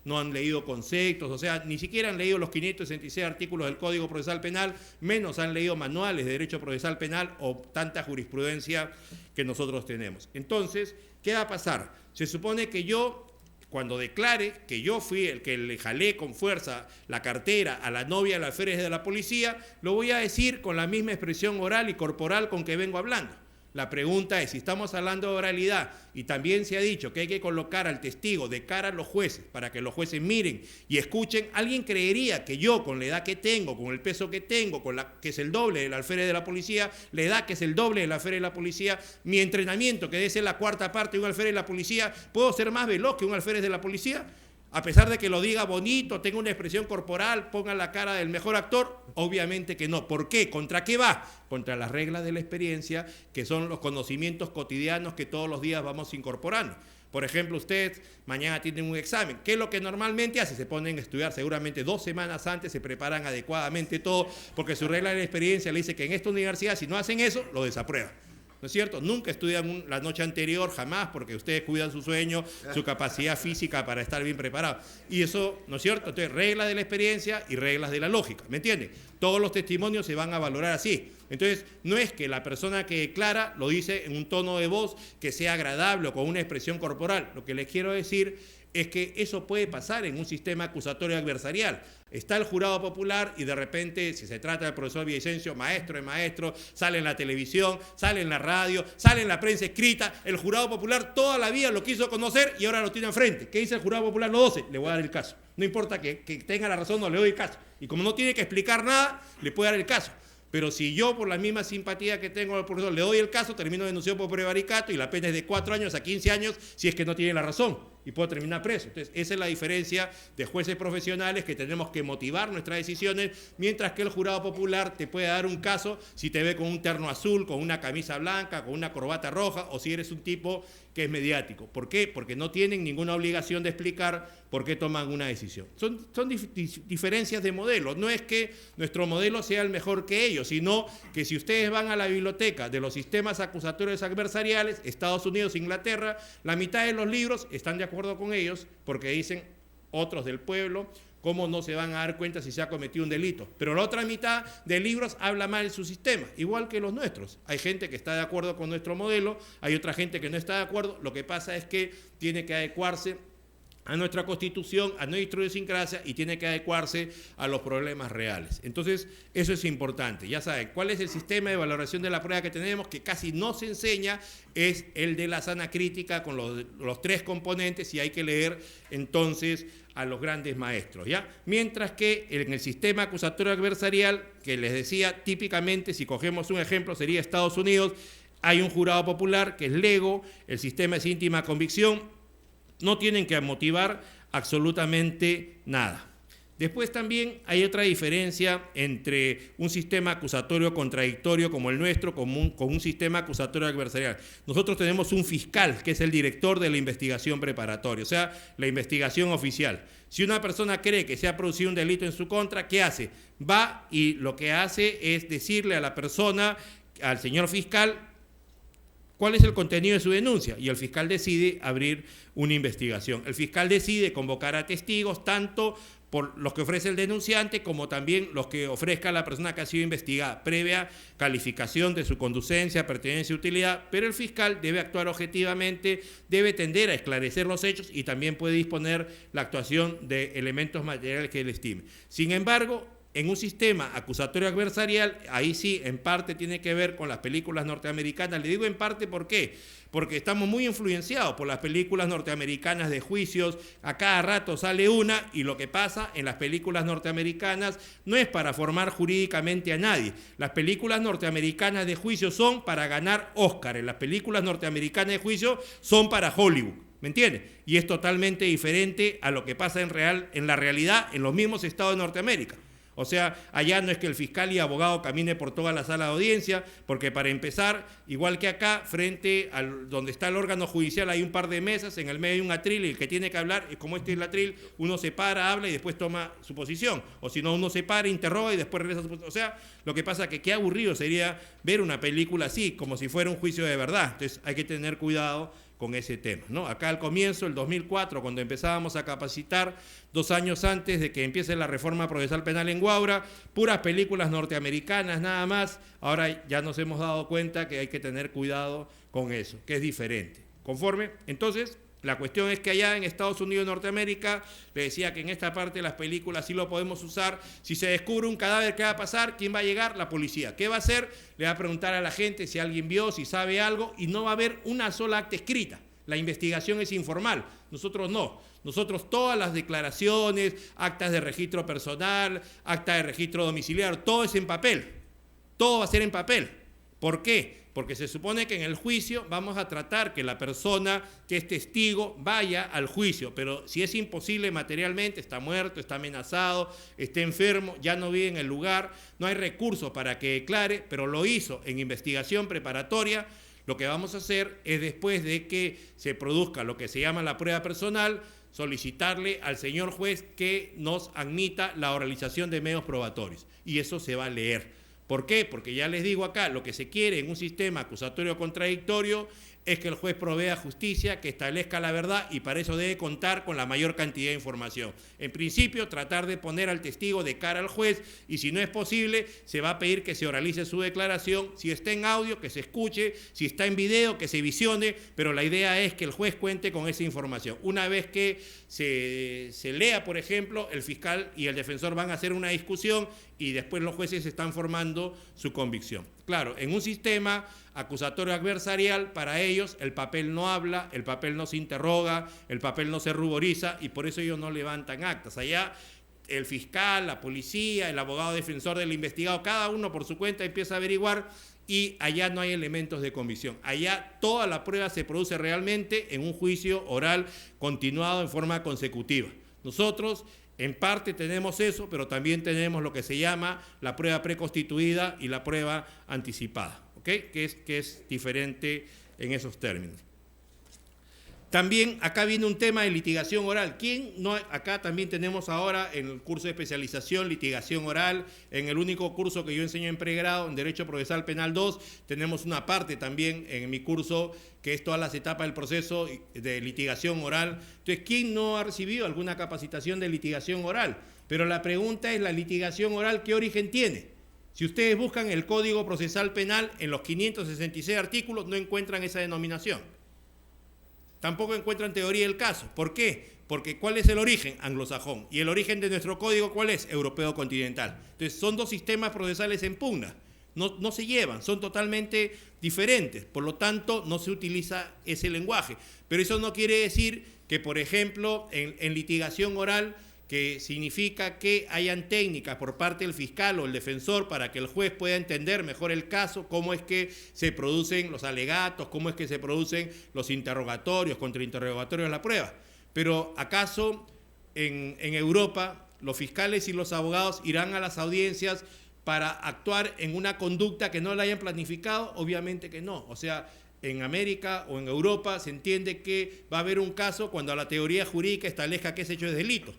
no han leído conceptos, o sea, ni siquiera han leído los 566 artículos del Código Procesal Penal, menos han leído manuales de Derecho Procesal Penal o tanta jurisprudencia que nosotros tenemos. Entonces, ¿qué va a pasar? Se supone que yo, cuando declare que yo fui el que le jalé con fuerza la cartera a la novia del alférez de la policía, lo voy a decir con la misma expresión oral y corporal con que vengo hablando. La pregunta es, si estamos hablando de oralidad y también se ha dicho que hay que colocar al testigo de cara a los jueces para que los jueces miren y escuchen, ¿alguien creería que yo, con la edad que tengo, con el peso que tengo, que es el doble del alférez de la policía, la edad que es el doble del alférez de la policía, mi entrenamiento, que debe ser la cuarta parte de un alférez de la policía, puedo ser más veloz que un alférez de la policía? A pesar de que lo diga bonito, tenga una expresión corporal, ponga la cara del mejor actor, obviamente que no. ¿Por qué? ¿Contra qué va? Contra las reglas de la experiencia, que son los conocimientos cotidianos que todos los días vamos incorporando. Por ejemplo, ustedes mañana tienen un examen. ¿Qué es lo que normalmente hace? Se ponen a estudiar seguramente 2 semanas antes, se preparan adecuadamente todo, porque su regla de la experiencia le dice que en esta universidad, si no hacen eso, lo desaprueban. ¿no es cierto? Nunca estudian la noche anterior, jamás, porque ustedes cuidan su sueño, su capacidad física para estar bien preparados. Y eso, ¿no es cierto? Entonces, reglas de la experiencia y reglas de la lógica, ¿me entienden? Todos los testimonios se van a valorar así. Entonces, no es que la persona que declara lo dice en un tono de voz que sea agradable o con una expresión corporal. Lo que les quiero decir es que eso puede pasar en un sistema acusatorio adversarial. Está el jurado popular y de repente, si se trata del profesor Villavicencio, maestro de maestros, sale en la televisión, sale en la radio, sale en la prensa escrita, el jurado popular toda la vida lo quiso conocer y ahora lo tiene enfrente. ¿Qué dice el jurado popular? No 12, le voy a dar el caso. No importa que tenga la razón, no le doy el caso. Y como no tiene que explicar nada, le puede dar el caso. Pero si yo, por la misma simpatía que tengo al profesor, le doy el caso, termino denunciado por prevaricato y la pena es de 4 años a 15 años si es que no tiene la razón y puedo terminar preso. Entonces, esa es la diferencia de jueces profesionales, que tenemos que motivar nuestras decisiones, mientras que el jurado popular te puede dar un caso si te ve con un terno azul, con una camisa blanca, con una corbata roja, o si eres un tipo que es mediático. ¿Por qué? Porque no tienen ninguna obligación de explicar por qué toman una decisión. Son diferencias de modelos. No es que nuestro modelo sea el mejor que ellos, sino que si ustedes van a la biblioteca de los sistemas acusatorios adversariales, Estados Unidos, Inglaterra, la mitad de los libros están de acuerdo con ellos, porque dicen otros del pueblo, cómo no se van a dar cuenta si se ha cometido un delito. Pero la otra mitad de libros habla mal de su sistema, igual que los nuestros. Hay gente que está de acuerdo con nuestro modelo, hay otra gente que no está de acuerdo. Lo que pasa es que tiene que adecuarse a nuestra Constitución, a nuestra idiosincrasia, y tiene que adecuarse a los problemas reales. Entonces, eso es importante. Ya saben, ¿cuál es el sistema de valoración de la prueba que tenemos? Que casi no se enseña, es el de la sana crítica con los 3 componentes, y hay que leer entonces a los grandes maestros, ¿ya? Mientras que en el sistema acusatorio adversarial, que les decía, típicamente, si cogemos un ejemplo, sería Estados Unidos, hay un jurado popular que es lego, el sistema es íntima convicción, no tienen que motivar absolutamente nada. Después también hay otra diferencia entre un sistema acusatorio contradictorio como el nuestro con un sistema acusatorio adversarial. Nosotros tenemos un fiscal que es el director de la investigación preparatoria, o sea, la investigación oficial. Si una persona cree que se ha producido un delito en su contra, ¿qué hace? Va y lo que hace es decirle a la persona, al señor fiscal, ¿cuál es el contenido de su denuncia? Y el fiscal decide abrir una investigación. El fiscal decide convocar a testigos, tanto por los que ofrece el denunciante como también los que ofrezca la persona que ha sido investigada, previa calificación de su conducencia, pertenencia y utilidad, pero el fiscal debe actuar objetivamente, debe tender a esclarecer los hechos y también puede disponer la actuación de elementos materiales que él estime. Sin embargo, en un sistema acusatorio adversarial, ahí sí, en parte tiene que ver con las películas norteamericanas. Le digo en parte, ¿por qué? Porque estamos muy influenciados por las películas norteamericanas de juicios. A cada rato sale una, y lo que pasa en las películas norteamericanas no es para formar jurídicamente a nadie. Las películas norteamericanas de juicio son para ganar Oscar. Las películas norteamericanas de juicio son para Hollywood. ¿Me entiendes? Y es totalmente diferente a lo que pasa en la realidad en los mismos estados de Norteamérica. O sea, allá no es que el fiscal y abogado camine por toda la sala de audiencia, porque para empezar, igual que acá, frente a donde está el órgano judicial hay un par de mesas, en el medio hay un atril, y el que tiene que hablar, como este es el atril, uno se para, habla y después toma su posición. O si no, uno se para, interroga y después regresa a su posición. O sea, lo que pasa es que qué aburrido sería ver una película así, como si fuera un juicio de verdad. Entonces hay que tener cuidado con ese tema, ¿no? Acá al comienzo, el 2004, cuando empezábamos a capacitar, 2 años antes de que empiece la reforma procesal penal en Huaura, puras películas norteamericanas nada más. Ahora ya nos hemos dado cuenta que hay que tener cuidado con eso, que es diferente. ¿Conforme? Entonces, la cuestión es que allá en Estados Unidos y Norteamérica, le decía que en esta parte de las películas sí lo podemos usar. Si se descubre un cadáver, ¿qué va a pasar? ¿Quién va a llegar? La policía. ¿Qué va a hacer? Le va a preguntar a la gente si alguien vio, si sabe algo, y no va a haber una sola acta escrita. La investigación es informal. Nosotros no. Nosotros todas las declaraciones, actas de registro personal, acta de registro domiciliario, todo es en papel. Todo va a ser en papel. ¿Por qué? Porque se supone que en el juicio vamos a tratar que la persona que es testigo vaya al juicio, pero si es imposible materialmente, está muerto, está amenazado, está enfermo, ya no vive en el lugar, no hay recursos para que declare, pero lo hizo en investigación preparatoria, lo que vamos a hacer es, después de que se produzca lo que se llama la prueba personal, solicitarle al señor juez que nos admita la oralización de medios probatorios, y eso se va a leer. ¿Por qué? Porque ya les digo acá, lo que se quiere en un sistema acusatorio contradictorio es que el juez provea justicia, que establezca la verdad, y para eso debe contar con la mayor cantidad de información. En principio, tratar de poner al testigo de cara al juez, y si no es posible, se va a pedir que se oralice su declaración. Si está en audio, que se escuche; si está en video, que se visione, pero la idea es que el juez cuente con esa información. Una vez que se lea, por ejemplo, el fiscal y el defensor van a hacer una discusión y después los jueces están formando su convicción. Claro, en un sistema acusatorio adversarial, para ellos el papel no habla, el papel no se interroga, el papel no se ruboriza, y por eso ellos no levantan actas. Allá el fiscal, la policía, el abogado defensor del investigado, cada uno por su cuenta empieza a averiguar, y allá no hay elementos de convicción. Allá toda la prueba se produce realmente en un juicio oral continuado en forma consecutiva. Nosotros en parte tenemos eso, pero también tenemos lo que se llama la prueba preconstituida y la prueba anticipada, ¿okay? que es diferente en esos términos. También acá viene un tema de litigación oral. Acá también tenemos ahora en el curso de especialización litigación oral. En el único curso que yo enseño en pregrado, en Derecho Procesal Penal 2, tenemos una parte también en mi curso que es todas las etapas del proceso de litigación oral. Entonces, ¿quién no ha recibido alguna capacitación de litigación oral? Pero la pregunta es, ¿la litigación oral qué origen tiene? Si ustedes buscan el Código Procesal Penal, en los 566 artículos no encuentran esa denominación. Tampoco encuentran teoría del caso. ¿Por qué? Porque ¿cuál es el origen? Anglosajón. ¿Y el origen de nuestro código cuál es? Europeo continental. Entonces son dos sistemas procesales en pugna. No se llevan, son totalmente diferentes. Por lo tanto, no se utiliza ese lenguaje. Pero eso no quiere decir que, por ejemplo, en litigación oral, que significa que hayan técnicas por parte del fiscal o el defensor para que el juez pueda entender mejor el caso, cómo es que se producen los alegatos, cómo es que se producen los interrogatorios, contrainterrogatorios de la prueba. Pero ¿acaso en Europa los fiscales y los abogados irán a las audiencias para actuar en una conducta que no la hayan planificado? Obviamente que no. O sea, en América o en Europa se entiende que va a haber un caso cuando la teoría jurídica establezca que ese hecho es delito.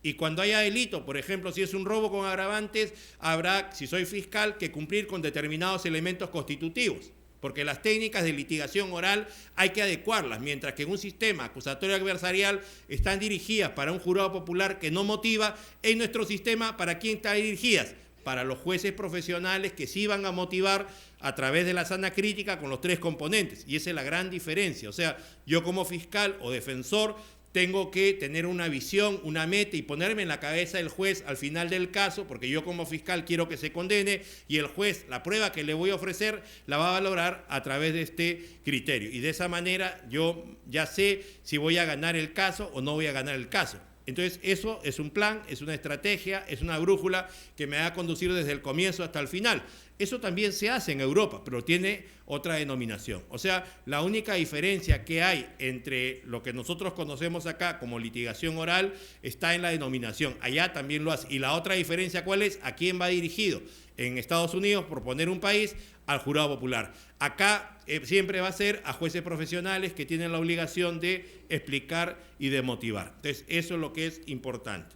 Y cuando haya delito, por ejemplo, si es un robo con agravantes, habrá, si soy fiscal, que cumplir con determinados elementos constitutivos, porque las técnicas de litigación oral hay que adecuarlas, mientras que en un sistema acusatorio adversarial están dirigidas para un jurado popular que no motiva. En nuestro sistema, ¿para quién están dirigidas? Para los jueces profesionales que sí van a motivar a través de la sana crítica con los tres componentes, y esa es la gran diferencia. O sea, yo como fiscal o defensor tengo que tener una visión, una meta, y ponerme en la cabeza del juez al final del caso, porque yo como fiscal quiero que se condene, y el juez, la prueba que le voy a ofrecer, la va a valorar a través de este criterio. Y de esa manera yo ya sé si voy a ganar el caso o no voy a ganar el caso. Entonces eso es un plan, es una estrategia, es una brújula que me va a conducir desde el comienzo hasta el final. Eso también se hace en Europa, pero tiene otra denominación. O sea, la única diferencia que hay entre lo que nosotros conocemos acá como litigación oral está en la denominación. Allá también lo hace. Y la otra diferencia, ¿cuál es? ¿A quién va dirigido? En Estados Unidos, por poner un país, al jurado popular. Acá siempre va a ser a jueces profesionales que tienen la obligación de explicar y de motivar. Entonces, eso es lo que es importante.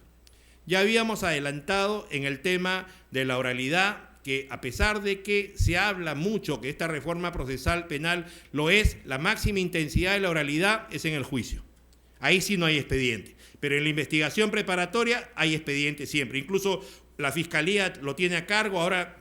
Ya habíamos adelantado en el tema de la oralidad, que a pesar de que se habla mucho que esta reforma procesal penal lo es, la máxima intensidad de la oralidad es en el juicio. Ahí sí no hay expediente, pero en la investigación preparatoria hay expediente siempre. Incluso la Fiscalía lo tiene a cargo. Ahora,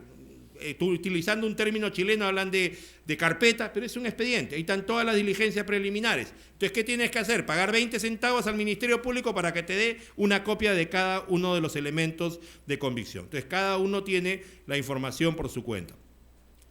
utilizando un término chileno, hablan de carpeta, pero es un expediente. Ahí están todas las diligencias preliminares. Entonces, ¿qué tienes que hacer? Pagar 20 centavos al Ministerio Público para que te dé una copia de cada uno de los elementos de convicción. Entonces, cada uno tiene la información por su cuenta.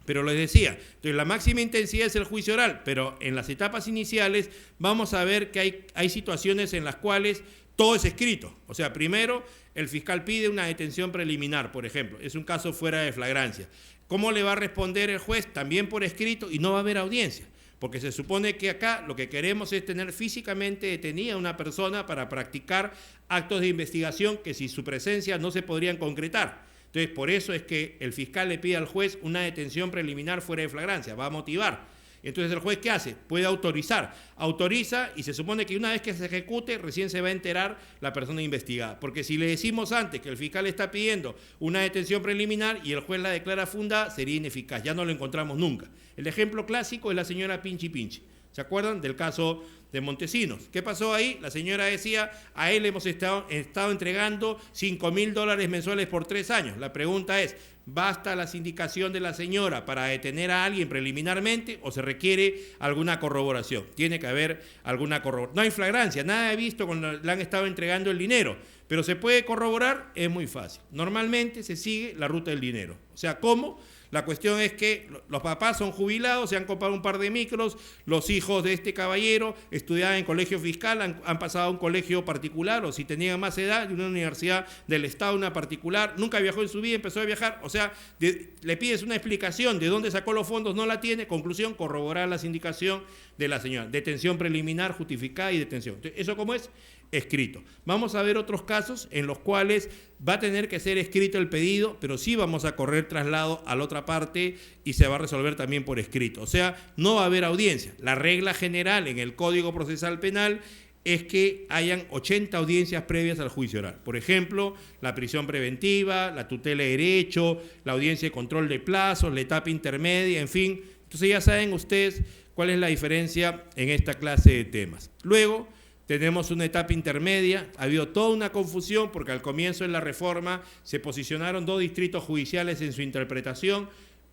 Pero les decía, entonces la máxima intensidad es el juicio oral, pero en las etapas iniciales vamos a ver que hay situaciones en las cuales todo es escrito. O sea, primero el fiscal pide una detención preliminar, por ejemplo. Es un caso fuera de flagrancia. ¿Cómo le va a responder el juez? También por escrito, y no va a haber audiencia. Porque se supone que acá lo que queremos es tener físicamente detenida a una persona para practicar actos de investigación que sin su presencia no se podrían concretar. Entonces, por eso es que el fiscal le pide al juez una detención preliminar fuera de flagrancia. Va a motivar. Entonces el juez, ¿qué hace? Puede autorizar. Autoriza y se supone que una vez que se ejecute, recién se va a enterar la persona investigada. Porque si le decimos antes que el fiscal está pidiendo una detención preliminar y el juez la declara fundada, sería ineficaz. Ya no lo encontramos nunca. El ejemplo clásico es la señora Pinchi Pinchi. ¿Se acuerdan del caso de Montesinos? ¿Qué pasó ahí? La señora decía, a él hemos estado entregando $5.000 mensuales por 3 años. La pregunta es, ¿basta la sindicación de la señora para detener a alguien preliminarmente o se requiere alguna corroboración? Tiene que haber alguna corroboración. No hay flagrancia, nada he visto cuando le han estado entregando el dinero, pero ¿se puede corroborar? Es muy fácil. Normalmente se sigue la ruta del dinero. O sea, ¿cómo? La cuestión es que los papás son jubilados, se han comprado un par de micros, los hijos de este caballero estudiaban en colegio fiscal, han pasado a un colegio particular, o si tenían más edad, de una universidad del Estado, una particular, nunca viajó en su vida, empezó a viajar, o sea, le pides una explicación de dónde sacó los fondos, no la tiene, conclusión, corroborar la sindicación de la señora, detención preliminar, justificada y detención. Entonces, ¿eso cómo es? Escrito. Vamos a ver otros casos en los cuales va a tener que ser escrito el pedido, pero sí vamos a correr traslado a la otra parte y se va a resolver también por escrito. O sea, no va a haber audiencia. La regla general en el Código Procesal Penal es que hayan 80 audiencias previas al juicio oral. Por ejemplo, la prisión preventiva, la tutela de derecho, la audiencia de control de plazos, la etapa intermedia, en fin. Entonces ya saben ustedes cuál es la diferencia en esta clase de temas. Luego, tenemos una etapa intermedia, ha habido toda una confusión porque al comienzo de la reforma se posicionaron 2 distritos judiciales en su interpretación,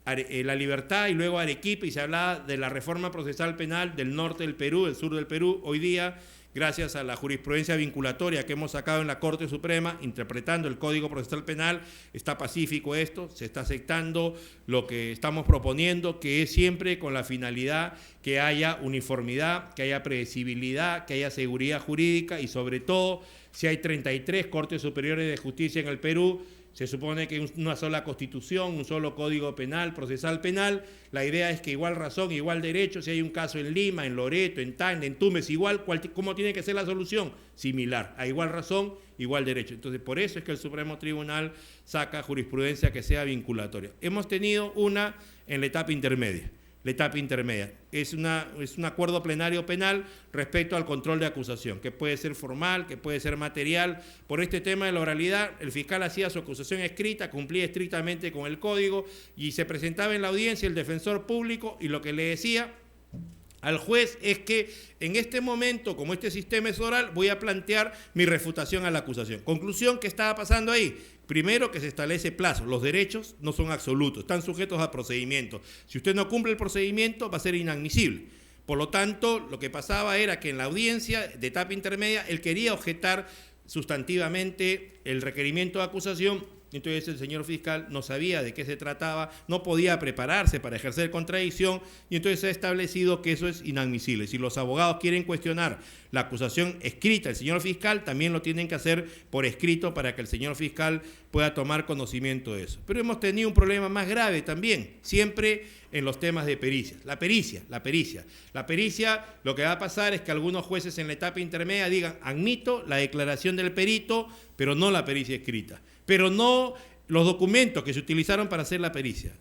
La Libertad y luego Arequipa, y se hablaba de la reforma procesal penal del norte del Perú, del sur del Perú. Hoy día, gracias a la jurisprudencia vinculatoria que hemos sacado en la Corte Suprema, interpretando el Código Procesal Penal, está pacífico esto, se está aceptando lo que estamos proponiendo, que es siempre con la finalidad que haya uniformidad, que haya predecibilidad, que haya seguridad jurídica y sobre todo, si hay 33 Cortes Superiores de Justicia en el Perú, se supone que una sola constitución, un solo código penal, procesal penal, la idea es que igual razón, igual derecho, si hay un caso en Lima, en Loreto, en Tacna, en Tumbes, igual, ¿cómo tiene que ser la solución? Similar, a igual razón, igual derecho. Entonces, por eso es que el Supremo Tribunal saca jurisprudencia que sea vinculatoria. Hemos tenido una en la etapa intermedia. La etapa intermedia es un acuerdo plenario penal respecto al control de acusación, que puede ser formal, que puede ser material. Por este tema de la oralidad, el fiscal hacía su acusación escrita, cumplía estrictamente con el código y se presentaba en la audiencia el defensor público y lo que le decía al juez es que en este momento, como este sistema es oral, voy a plantear mi refutación a la acusación. Conclusión, ¿qué estaba pasando ahí? Primero, que se establece plazo. Los derechos no son absolutos, están sujetos a procedimiento. Si usted no cumple el procedimiento, va a ser inadmisible. Por lo tanto, lo que pasaba era que en la audiencia de etapa intermedia, él quería objetar sustantivamente el requerimiento de acusación. Entonces el señor fiscal no sabía de qué se trataba, no podía prepararse para ejercer contradicción y entonces se ha establecido que eso es inadmisible. Si los abogados quieren cuestionar la acusación escrita del señor fiscal, también lo tienen que hacer por escrito para que el señor fiscal pueda tomar conocimiento de eso. Pero hemos tenido un problema más grave también, siempre en los temas de pericias. La pericia, lo que va a pasar es que algunos jueces en la etapa intermedia digan, admito la declaración del perito, pero no la pericia escrita, pero no los documentos que se utilizaron para hacer la pericia.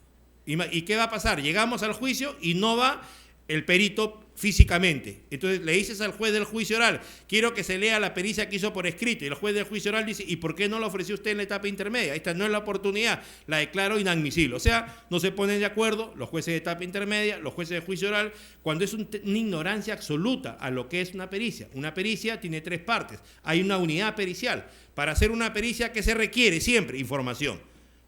¿Y qué va a pasar? Llegamos al juicio y no va el perito físicamente. Entonces le dices al juez del juicio oral, quiero que se lea la pericia que hizo por escrito, y el juez del juicio oral dice, ¿y por qué no la ofreció usted en la etapa intermedia? Esta no es la oportunidad, la declaro inadmisible. O sea, no se ponen de acuerdo los jueces de etapa intermedia, los jueces de juicio oral, cuando es una ignorancia absoluta a lo que es una pericia. Una pericia tiene 3 partes. Hay una unidad pericial. Para hacer una pericia, ¿qué se requiere? Siempre información.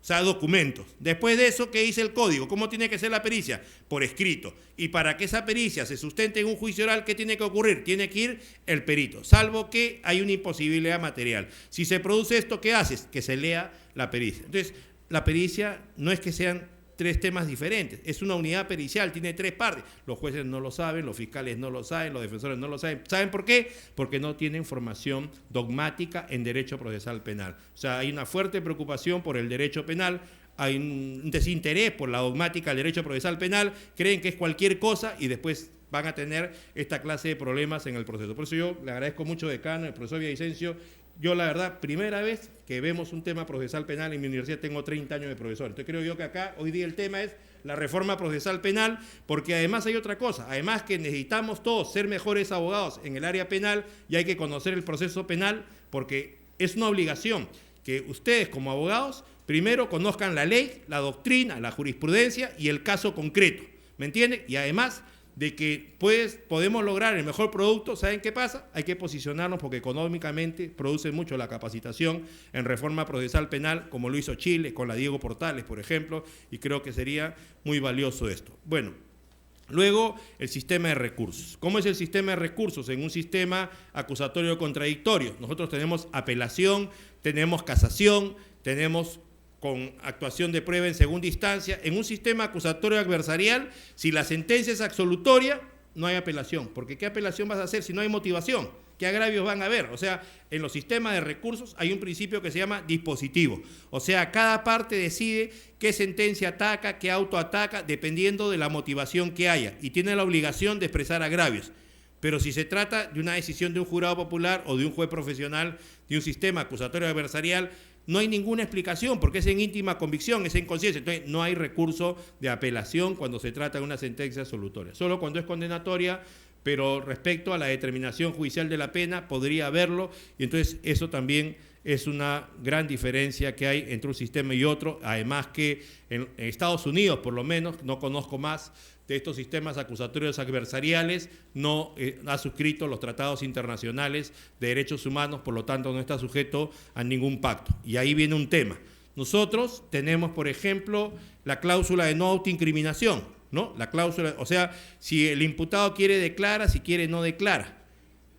O sea, documentos. Después de eso, ¿qué dice el código? ¿Cómo tiene que ser la pericia? Por escrito. Y para que esa pericia se sustente en un juicio oral, ¿qué tiene que ocurrir? Tiene que ir el perito, salvo que hay una imposibilidad material. Si se produce esto, ¿qué haces? Que se lea la pericia. Entonces, la pericia no es que sean 3 temas diferentes, es una unidad pericial, tiene 3 partes. Los jueces no lo saben, los fiscales no lo saben, los defensores no lo saben. ¿Saben por qué? Porque no tienen formación dogmática en derecho procesal penal. O sea, hay una fuerte preocupación por el derecho penal, hay un desinterés por la dogmática del derecho procesal penal, creen que es cualquier cosa y después van a tener esta clase de problemas en el proceso. Por eso yo le agradezco mucho, decano, el profesor Villavicencio. Yo, la verdad, primera vez que vemos un tema procesal penal en mi universidad, tengo 30 años de profesor. Entonces creo yo que acá, hoy día el tema es la reforma procesal penal, porque además hay otra cosa, además que necesitamos todos ser mejores abogados en el área penal y hay que conocer el proceso penal, porque es una obligación que ustedes como abogados primero conozcan la ley, la doctrina, la jurisprudencia y el caso concreto, ¿me entienden? Y además de que podemos lograr el mejor producto, ¿saben qué pasa? Hay que posicionarnos porque económicamente produce mucho la capacitación en reforma procesal penal, como lo hizo Chile con la Diego Portales, por ejemplo, y creo que sería muy valioso esto. Bueno, luego el sistema de recursos. ¿Cómo es el sistema de recursos? En un sistema acusatorio contradictorio. Nosotros tenemos apelación, tenemos casación, tenemos con actuación de prueba en segunda instancia. En un sistema acusatorio adversarial, si la sentencia es absolutoria, no hay apelación, porque ¿qué apelación vas a hacer si no hay motivación? ¿Qué agravios van a haber? O sea, en los sistemas de recursos hay un principio que se llama dispositivo, o sea, cada parte decide qué sentencia ataca, qué auto ataca, dependiendo de la motivación que haya, y tiene la obligación de expresar agravios. Pero si se trata de una decisión de un jurado popular o de un juez profesional de un sistema acusatorio adversarial, no hay ninguna explicación porque es en íntima convicción, es en conciencia. Entonces no hay recurso de apelación cuando se trata de una sentencia absolutoria. Solo cuando es condenatoria, pero respecto a la determinación judicial de la pena podría haberlo, y entonces eso también es una gran diferencia que hay entre un sistema y otro. Además que en Estados Unidos, por lo menos, no conozco más de estos sistemas acusatorios adversariales, no ha suscrito los tratados internacionales de derechos humanos, por lo tanto no está sujeto a ningún pacto. Y ahí viene un tema. Nosotros tenemos, por ejemplo, la cláusula de no autoincriminación, ¿no? La cláusula, o sea, si el imputado quiere declara, si quiere no declara.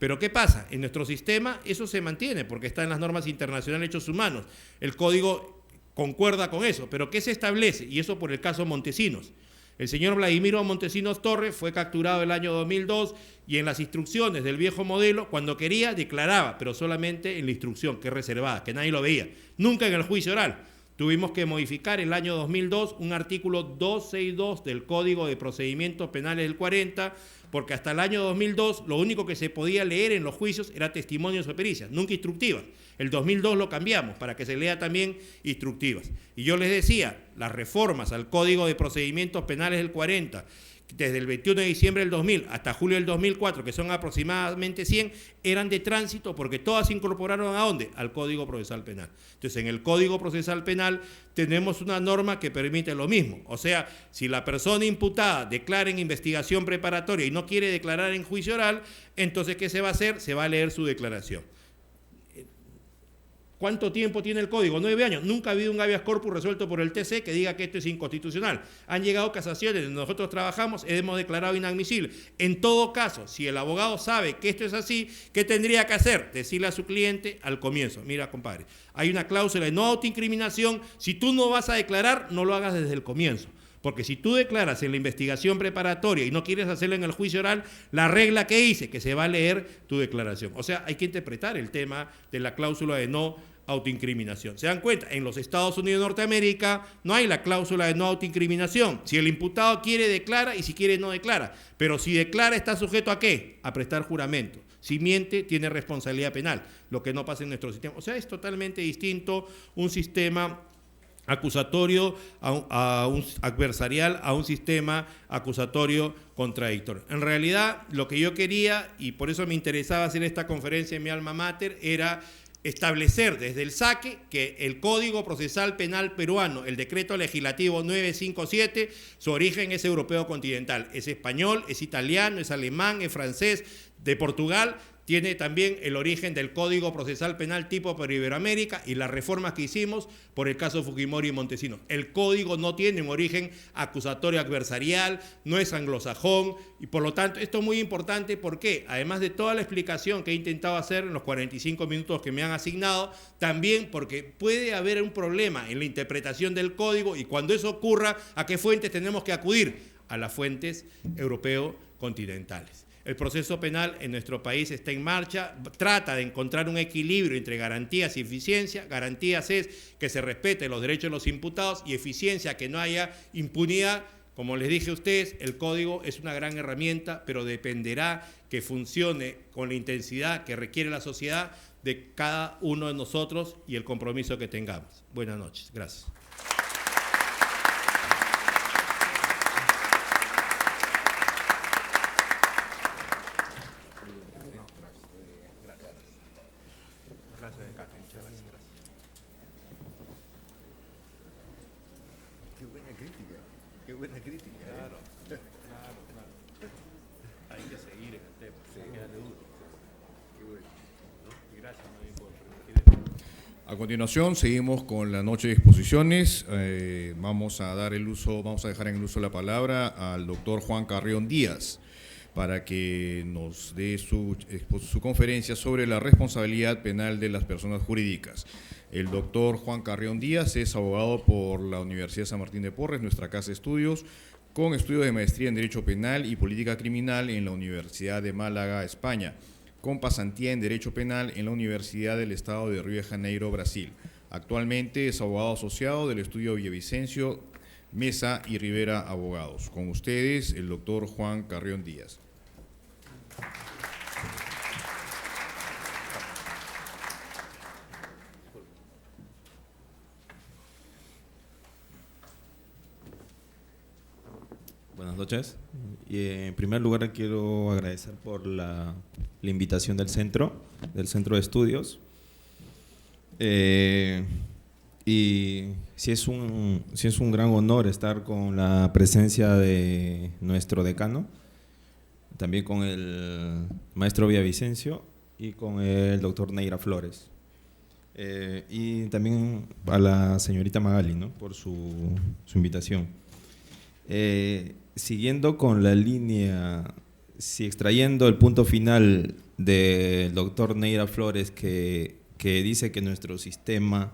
Pero ¿qué pasa? En nuestro sistema eso se mantiene porque está en las normas internacionales de derechos humanos. El código concuerda con eso, pero ¿qué se establece? Y eso por el caso Montesinos. El señor Vladimiro Montesinos Torres fue capturado el año 2002 y en las instrucciones del viejo modelo, cuando quería, declaraba, pero solamente en la instrucción, que es reservada, que nadie lo veía. Nunca en el juicio oral. Tuvimos que modificar el año 2002 un artículo 262 del Código de Procedimientos Penales del 40, porque hasta el año 2002 lo único que se podía leer en los juicios era testimonios o pericias, nunca instructivas. El 2002 lo cambiamos para que se lea también instructivas. Y yo les decía, las reformas al Código de Procedimientos Penales del 40, desde el 21 de diciembre del 2000 hasta julio del 2004, que son aproximadamente 100, eran de tránsito porque todas se incorporaron ¿a dónde? Al Código Procesal Penal. Entonces, en el Código Procesal Penal tenemos una norma que permite lo mismo. O sea, si la persona imputada declara en investigación preparatoria y no quiere declarar en juicio oral, entonces, ¿qué se va a hacer? Se va a leer su declaración. ¿Cuánto tiempo tiene el código? 9 años. Nunca ha habido un habeas corpus resuelto por el TC que diga que esto es inconstitucional. Han llegado casaciones donde nosotros trabajamos, hemos declarado inadmisible. En todo caso, si el abogado sabe que esto es así, ¿qué tendría que hacer? Decirle a su cliente al comienzo, mira, compadre, hay una cláusula de no autoincriminación, si tú no vas a declarar, no lo hagas desde el comienzo. Porque si tú declaras en la investigación preparatoria y no quieres hacerlo en el juicio oral, la regla que dice que se va a leer tu declaración. O sea, hay que interpretar el tema de la cláusula de no autoincriminación. ¿Se dan cuenta? En los Estados Unidos de Norteamérica no hay la cláusula de no autoincriminación. Si el imputado quiere, declara, y si quiere, no declara. Pero si declara, está sujeto ¿a qué? A prestar juramento. Si miente, tiene responsabilidad penal, lo que no pasa en nuestro sistema. O sea, es totalmente distinto un sistema acusatorio a un adversarial a un sistema acusatorio contradictorio. En realidad, lo que yo quería, y por eso me interesaba hacer esta conferencia en mi alma mater, era establecer desde el saque que el Código Procesal Penal peruano, el decreto legislativo 957, su origen es europeo continental, es español, es italiano, es alemán, es francés, de Portugal. Tiene también el origen del Código Procesal Penal tipo para Iberoamérica y las reformas que hicimos por el caso Fujimori y Montesinos. El código no tiene un origen acusatorio adversarial, no es anglosajón y por lo tanto esto es muy importante porque además de toda la explicación que he intentado hacer en los 45 minutos que me han asignado, también porque puede haber un problema en la interpretación del código y cuando eso ocurra, ¿a qué fuentes tenemos que acudir? A las fuentes europeo-continentales. El proceso penal en nuestro país está en marcha, trata de encontrar un equilibrio entre garantías y eficiencia. Garantías es que se respeten los derechos de los imputados y eficiencia, que no haya impunidad. Como les dije a ustedes, el código es una gran herramienta, pero dependerá que funcione con la intensidad que requiere la sociedad de cada uno de nosotros y el compromiso que tengamos. Buenas noches. Gracias. Gracias, decano. Muchas gracias. Qué buena crítica, qué buena crítica. Claro. Hay que seguir en el tema, Sí. hay que darle duro. Qué bueno. ¿No? Y gracias, Noemí, por permitir. A continuación seguimos con la noche de exposiciones. Vamos a dejar en el uso la palabra al doctor Juan Carrión Díaz para que nos dé su conferencia sobre la responsabilidad penal de las personas jurídicas. El doctor Juan Carrión Díaz es abogado por la Universidad San Martín de Porres, nuestra casa de estudios, con estudios de maestría en Derecho Penal y Política Criminal en la Universidad de Málaga, España, con pasantía en Derecho Penal en la Universidad del Estado de Río de Janeiro, Brasil. Actualmente es abogado asociado del estudio Villavicencio, Mesa y Rivera Abogados. Con ustedes, el doctor Juan Carrión Díaz. Buenas noches. En primer lugar quiero agradecer por la invitación del centro de estudios. Y sí es un gran honor estar con la presencia de nuestro decano, también con el maestro Villavicencio y con el doctor Neira Flores. Y también a la señorita Magali, ¿no?, por su invitación. Siguiendo con la línea, extrayendo el punto final del doctor Neira Flores, que dice que nuestro sistema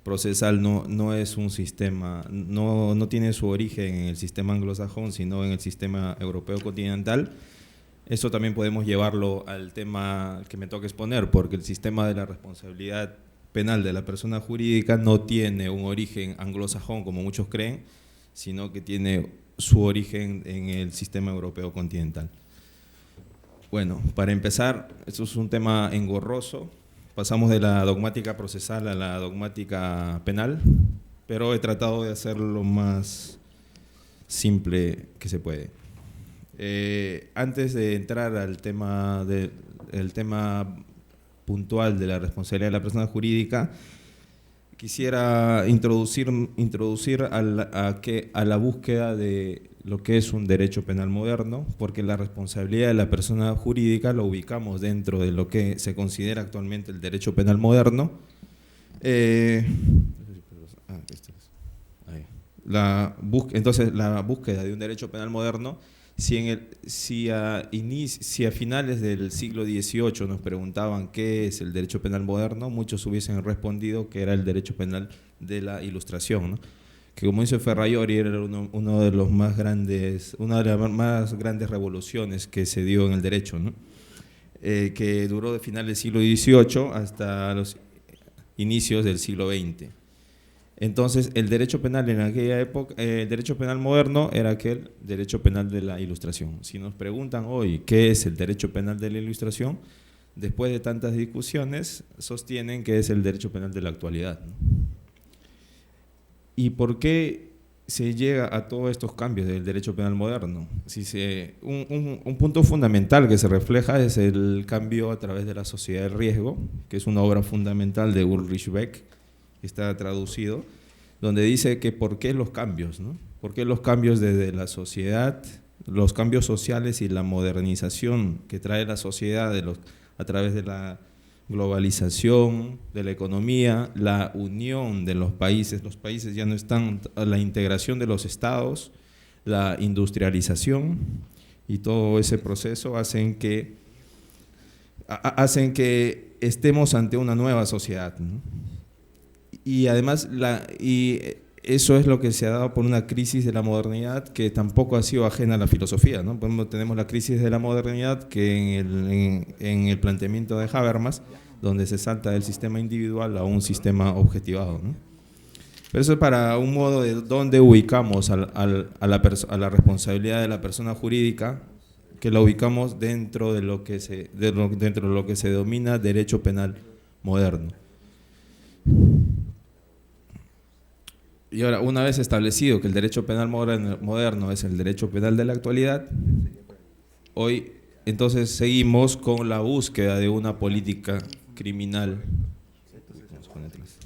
procesal no es un sistema, no tiene su origen en el sistema anglosajón, sino en el sistema europeo continental. Eso también podemos llevarlo al tema que me toca exponer, porque el sistema de la responsabilidad penal de la persona jurídica no tiene un origen anglosajón, como muchos creen, sino que tiene su origen en el sistema europeo continental. Bueno, para empezar, esto es un tema engorroso. Pasamos de la dogmática procesal a la dogmática penal, pero he tratado de hacerlo lo más simple que se puede. Antes de entrar al tema puntual de la responsabilidad de la persona jurídica, quisiera introducir a la búsqueda de lo que es un derecho penal moderno, porque la responsabilidad de la persona jurídica lo ubicamos dentro de lo que se considera actualmente el derecho penal moderno. Entonces, la búsqueda de un derecho penal moderno, si a finales del siglo XVIII nos preguntaban qué es el derecho penal moderno, muchos hubiesen respondido que era el derecho penal de la Ilustración, ¿no?, que, como dice Ferraioli, era una de las más grandes revoluciones que se dio en el derecho, ¿no?, que duró de finales del siglo XVIII hasta los inicios del siglo XX. Entonces, el derecho penal en aquella época, el derecho penal moderno era aquel derecho penal de la Ilustración. Si nos preguntan hoy qué es el derecho penal de la Ilustración, después de tantas discusiones, sostienen que es el derecho penal de la actualidad, ¿no? ¿Y por qué se llega a todos estos cambios del derecho penal moderno? Un punto fundamental que se refleja es el cambio a través de la sociedad del riesgo, que es una obra fundamental de Ulrich Beck, que está traducido, donde dice que por qué los cambios, ¿no? ¿Por qué los cambios desde la sociedad, los cambios sociales y la modernización que trae la sociedad a través de la globalización, de la economía, la unión de los países ya no están, la integración de los estados, la industrialización y todo ese proceso hacen que estemos ante una nueva sociedad, ¿no? Y además, eso es lo que se ha dado por una crisis de la modernidad que tampoco ha sido ajena a la filosofía, ¿no? Tenemos la crisis de la modernidad que en el planteamiento de Habermas, donde se salta del sistema individual a un sistema objetivado, ¿no? Pero eso es para un modo de dónde ubicamos a la responsabilidad de la persona jurídica, que la ubicamos dentro de lo que se denomina derecho penal moderno. Y ahora, una vez establecido que el derecho penal moderno es el derecho penal de la actualidad, hoy entonces seguimos con la búsqueda de una política criminal. Vamos a poner atrás.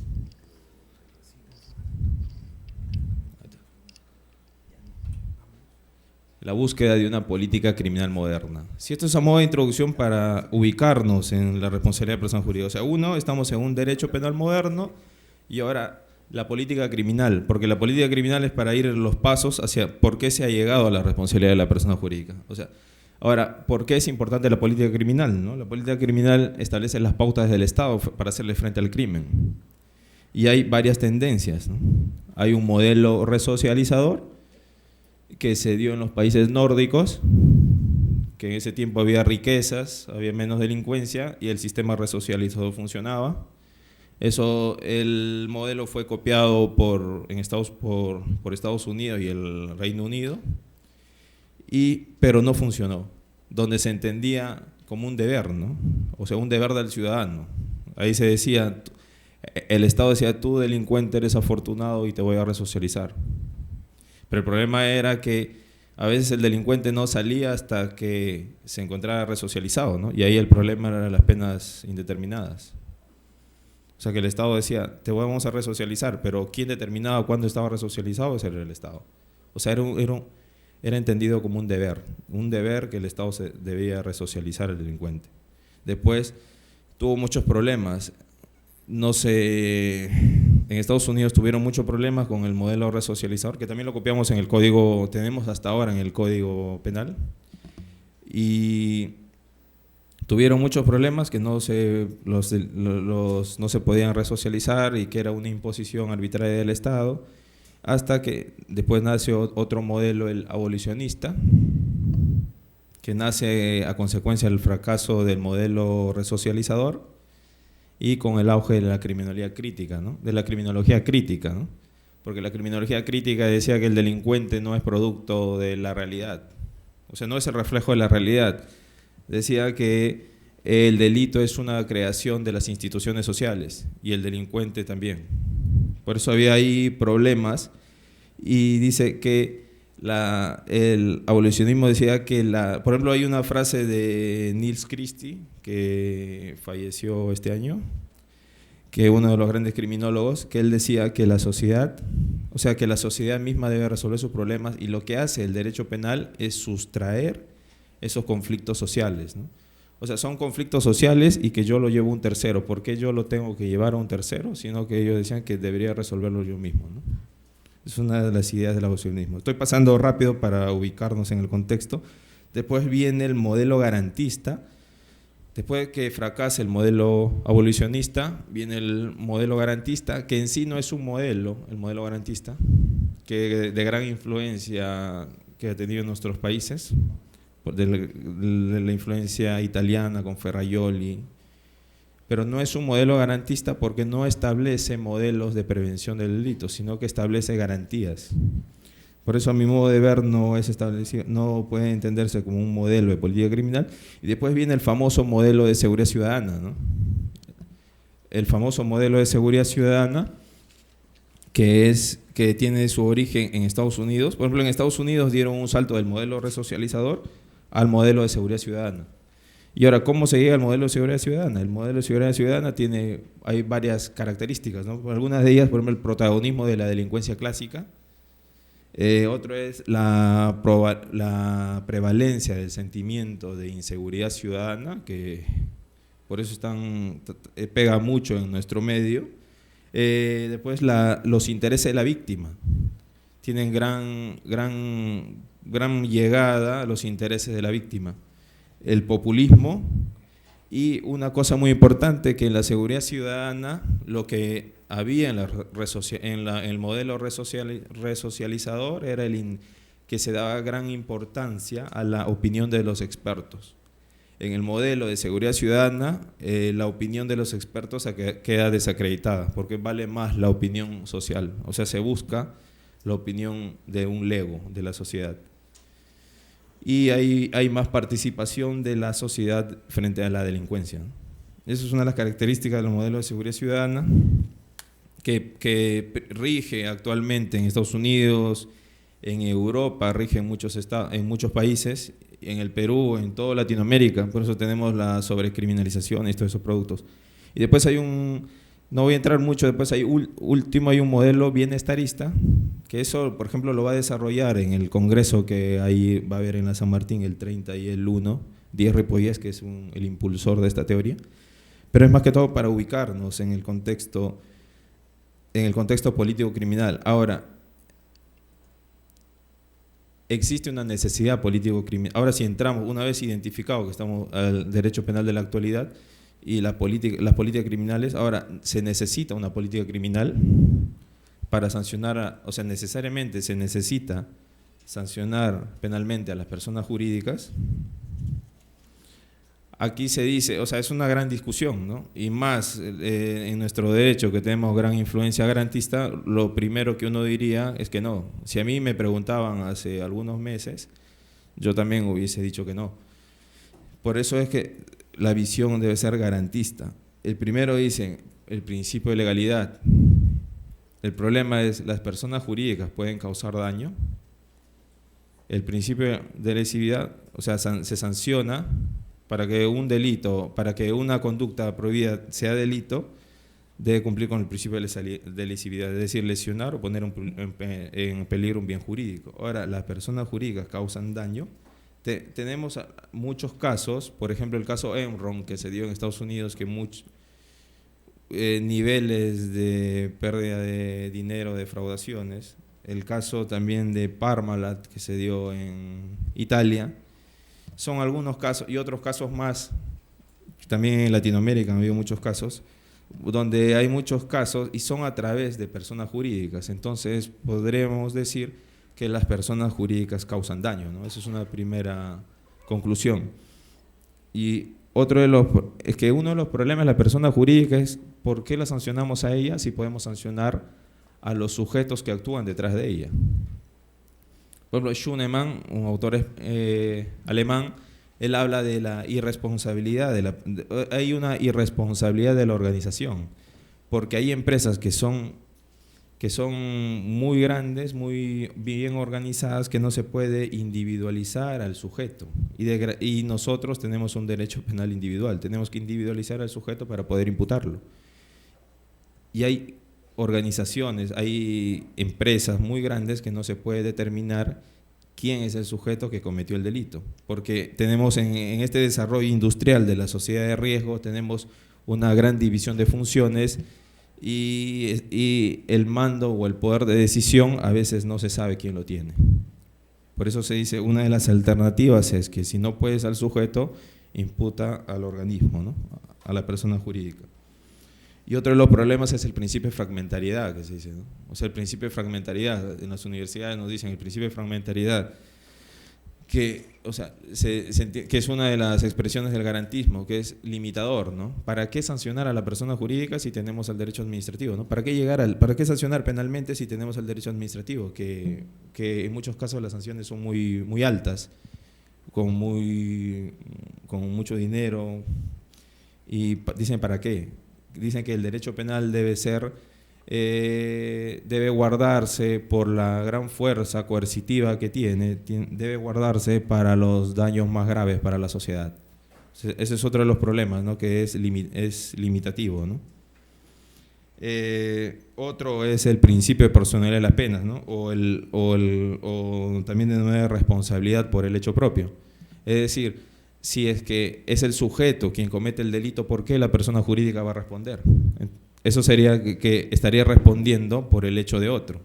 La búsqueda de una política criminal moderna. Si esto es a modo de introducción para ubicarnos en la responsabilidad de persona jurídica. O sea, uno, estamos en un derecho penal moderno y ahora la política criminal, porque la política criminal es para ir los pasos hacia por qué se ha llegado a la responsabilidad de la persona jurídica. O sea, ahora, ¿por qué es importante la política criminal, no? La política criminal establece las pautas del Estado para hacerle frente al crimen. Y hay varias tendencias, ¿no? Hay un modelo resocializador que se dio en los países nórdicos, que en ese tiempo había riquezas, había menos delincuencia y el sistema resocializador funcionaba. Eso, el modelo fue copiado por Estados Unidos y el Reino Unido, pero no funcionó, donde se entendía como un deber, ¿no? O sea, un deber del ciudadano. Ahí se decía, el Estado decía, tú delincuente eres afortunado y te voy a resocializar. Pero el problema era que a veces el delincuente no salía hasta que se encontrara resocializado, ¿no? Y ahí el problema eran las penas indeterminadas. O sea que el Estado decía, te vamos a resocializar, pero ¿quién determinaba cuándo estaba resocializado? Ese era el Estado. O sea, era entendido como un deber que el Estado debía resocializar al delincuente. Después tuvo muchos problemas. En Estados Unidos tuvieron muchos problemas con el modelo resocializador, que también lo copiamos en el código, tenemos hasta ahora en el Código Penal, y tuvieron muchos problemas que no se podían resocializar y que era una imposición arbitraria del Estado, hasta que después nació otro modelo, el abolicionista, que nace a consecuencia del fracaso del modelo resocializador, y con el auge de la criminalidad crítica, ¿no? De la criminología crítica, ¿no? Porque la criminología crítica decía que el delincuente no es producto de la realidad, o sea, no es el reflejo de la realidad. Decía que el delito es una creación de las instituciones sociales y el delincuente también. Por eso había ahí problemas, y dice que el abolicionismo decía que, por ejemplo, hay una frase de Niels Christie, que falleció este año, que es uno de los grandes criminólogos, que él decía que la sociedad misma debe resolver sus problemas, y lo que hace el derecho penal es sustraer esos conflictos sociales, ¿no? O sea, son conflictos sociales y que yo lo llevo a un tercero. ¿Por qué yo lo tengo que llevar a un tercero? Sino que ellos decían que debería resolverlo yo mismo, ¿no? Es una de las ideas del abolicionismo. Estoy pasando rápido para ubicarnos en el contexto. Después viene el modelo garantista. Después de que fracasa el modelo abolicionista, viene el modelo garantista, que en sí no es un modelo, el modelo garantista, que de gran influencia que ha tenido en nuestros países, de la influencia italiana con Ferrajoli, pero no es un modelo garantista porque no establece modelos de prevención del delito, sino que establece garantías. Por eso, a mi modo de ver, no es establecido, no puede entenderse como un modelo de política criminal. Y después viene el famoso modelo de seguridad ciudadana, ¿no? El famoso modelo de seguridad ciudadana que tiene su origen en Estados Unidos. Por ejemplo, en Estados Unidos dieron un salto del modelo resocializador al modelo de seguridad ciudadana. Y ahora, ¿cómo se llega al modelo de seguridad ciudadana? El modelo de seguridad ciudadana hay varias características, ¿no? Algunas de ellas, por ejemplo, el protagonismo de la delincuencia clásica. Otro es la prevalencia del sentimiento de inseguridad ciudadana, que por eso pega mucho en nuestro medio. Después, los intereses de la víctima. Tienen gran llegada a los intereses de la víctima. El populismo, y una cosa muy importante, que en la seguridad ciudadana lo que había en el modelo resocializador era que se daba gran importancia a la opinión de los expertos. En el modelo de seguridad ciudadana, la opinión de los expertos queda desacreditada, porque vale más la opinión social, o sea, se busca la opinión de un lego de la sociedad. Y hay más participación de la sociedad frente a la delincuencia, ¿no? Esa es una de las características del modelo de seguridad ciudadana que rige actualmente en Estados Unidos, en Europa, rige en muchos países, en el Perú, en toda Latinoamérica. Por eso tenemos la sobrecriminalización y todos esos productos. Y después hay no voy a entrar mucho, después hay hay un modelo bienestarista, que eso, por ejemplo, lo va a desarrollar en el congreso que ahí va a haber en la San Martín el 30 y el 1, Díaz Ripollés, que es el impulsor de esta teoría, pero es más que todo para ubicarnos en el contexto político criminal. Ahora, existe una necesidad político-criminal. Ahora, si entramos, una vez identificado que estamos al derecho penal de la actualidad y las políticas criminales, ahora se necesita una política criminal para sancionar, o sea, necesariamente se necesita sancionar penalmente a las personas jurídicas. Aquí se dice, o sea, es una gran discusión, ¿no? Y más en nuestro derecho, que tenemos gran influencia garantista, lo primero que uno diría es que no. Si a mí me preguntaban hace algunos meses, yo también hubiese dicho que no. Por eso es que la visión debe ser garantista. El primero dice el principio de legalidad. El problema es las personas jurídicas pueden causar daño. El principio de lesividad, o sea, se sanciona para que un delito, para que una conducta prohibida sea delito, debe cumplir con el principio de lesividad, es decir, lesionar o poner en peligro un bien jurídico. Ahora, las personas jurídicas causan daño. Tenemos muchos casos, por ejemplo, el caso Enron, que se dio en Estados Unidos, que niveles de pérdida de dinero, defraudaciones. El caso también de Parmalat, que se dio en Italia. Son algunos casos, y otros casos más, también en Latinoamérica han habido muchos casos, donde hay muchos casos y son a través de personas jurídicas. Entonces podremos decir que las personas jurídicas causan daño, ¿no? Esa es una primera conclusión. Y es que uno de los problemas de la persona jurídica es por qué la sancionamos a ella si podemos sancionar a los sujetos que actúan detrás de ella. Por ejemplo, Schunemann, un autor alemán, él habla de la irresponsabilidad, hay una irresponsabilidad de la organización, porque hay empresas que son muy grandes, muy bien organizadas, que no se puede individualizar al sujeto. Y nosotros tenemos un derecho penal individual, tenemos que individualizar al sujeto para poder imputarlo. Y hay organizaciones, hay empresas muy grandes que no se puede determinar quién es el sujeto que cometió el delito, porque tenemos en este desarrollo industrial de la sociedad de riesgo, tenemos una gran división de funciones y el mando o el poder de decisión a veces no se sabe quién lo tiene. Por eso se dice, una de las alternativas es que si no puedes al sujeto, imputa al organismo, ¿no? A la persona jurídica. Y otro de los problemas es el principio de fragmentariedad, que se dice, ¿no? O sea, el principio de fragmentariedad, en las universidades nos dicen el principio de fragmentariedad, que es una de las expresiones del garantismo, que es limitador, ¿no? ¿Para qué sancionar a la persona jurídica si tenemos al derecho administrativo, ¿no? ¿Para qué sancionar penalmente si tenemos el derecho administrativo? Que en muchos casos las sanciones son muy, muy altas, con mucho dinero, y dicen ¿para qué? Dicen que el derecho penal debe guardarse por la gran fuerza coercitiva que debe guardarse para los daños más graves para la sociedad. Ese es otro de los problemas, ¿no? Que es limitativo, ¿no? Otro es el principio de proporcionalidad de las penas, ¿no? O también de nueva responsabilidad por el hecho propio. Es decir, si es que es el sujeto quien comete el delito, ¿por qué la persona jurídica va a responder? Eso sería que estaría respondiendo por el hecho de otro.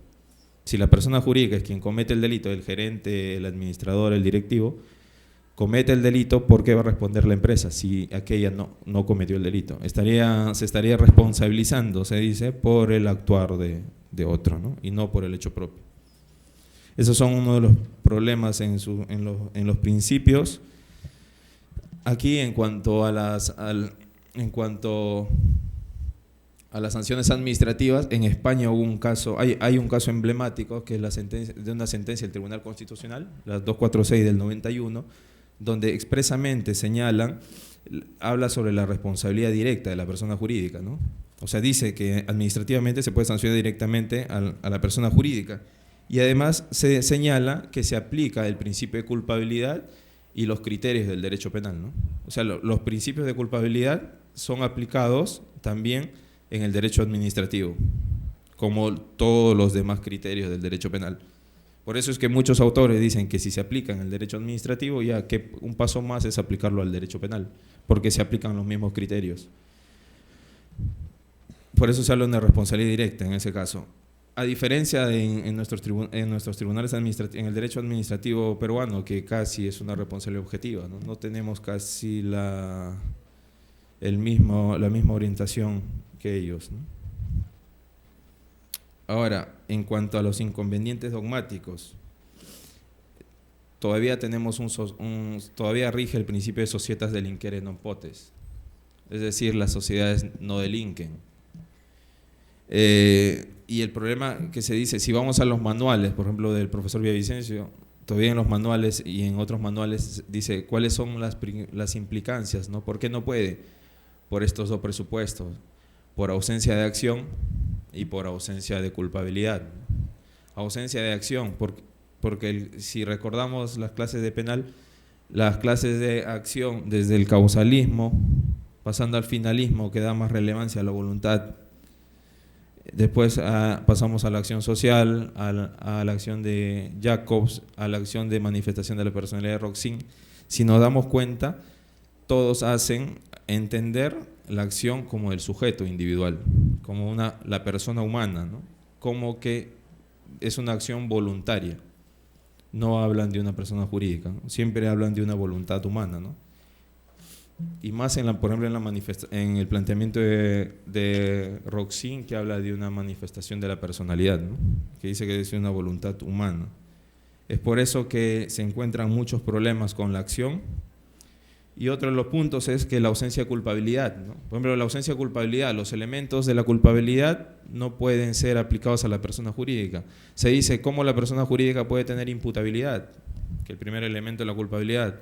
Si la persona jurídica es quien comete el delito, el gerente, el administrador, el directivo, comete el delito, ¿por qué va a responder la empresa si aquella no cometió el delito? Se estaría responsabilizando, se dice, por el actuar de otro, ¿no? Y no por el hecho propio. Esos son uno de los problemas en los principios. Aquí, en cuanto a las sanciones administrativas, en España hubo un caso, hay un caso emblemático que es una sentencia del Tribunal Constitucional, la 246 del 91, donde expresamente habla sobre la responsabilidad directa de la persona jurídica, ¿no? O sea, dice que administrativamente se puede sancionar directamente a la persona jurídica, y además se señala que se aplica el principio de culpabilidad y los criterios del derecho penal, ¿no? O sea, los principios de culpabilidad son aplicados también en el derecho administrativo, como todos los demás criterios del derecho penal. Por eso es que muchos autores dicen que si se aplica en el derecho administrativo, ya que un paso más es aplicarlo al derecho penal, porque se aplican los mismos criterios. Por eso se habla de una responsabilidad directa en ese caso. A diferencia de en nuestros tribunales administrativos, en el derecho administrativo peruano, que casi es una responsabilidad objetiva, no tenemos casi la misma orientación que ellos, ¿no? Ahora, en cuanto a los inconvenientes dogmáticos, todavía todavía rige el principio de societas delinquere non potes, es decir, las sociedades no delinquen. Y el problema que se dice, si vamos a los manuales, por ejemplo, del profesor Villavicencio, todavía en los manuales y en otros manuales dice cuáles son las implicancias, ¿no? ¿Por qué no puede? Por estos dos presupuestos, por ausencia de acción y por ausencia de culpabilidad. Ausencia de acción, porque si recordamos las clases de penal, las clases de acción desde el causalismo, pasando al finalismo, que da más relevancia a la voluntad. Después pasamos a la acción social, a la acción de Jacobs, a la acción de manifestación de la personalidad de Roxin. Si nos damos cuenta, todos hacen entender la acción como el sujeto individual, como la persona humana, ¿no? Como que es una acción voluntaria. No hablan de una persona jurídica, ¿no? Siempre hablan de una voluntad humana, ¿no? Y más, por ejemplo, en el planteamiento de Roxin, que habla de una manifestación de la personalidad, ¿no? Que dice que es una voluntad humana. Es por eso que se encuentran muchos problemas con la acción. Y otro de los puntos es que la ausencia de culpabilidad, ¿no? Por ejemplo, la ausencia de culpabilidad, los elementos de la culpabilidad no pueden ser aplicados a la persona jurídica. Se dice cómo la persona jurídica puede tener imputabilidad, que el primer elemento es la culpabilidad,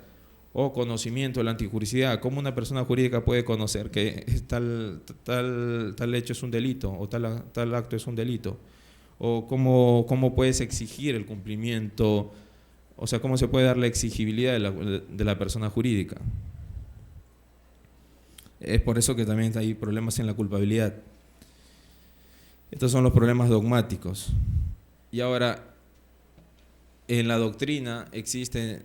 o conocimiento de la antijuricidad, cómo una persona jurídica puede conocer que tal hecho es un delito o tal acto es un delito, o cómo puedes exigir el cumplimiento, o sea, cómo se puede dar la exigibilidad de la persona jurídica. Es por eso que también hay problemas en la culpabilidad. Estos son los problemas dogmáticos. Y ahora, en la doctrina existen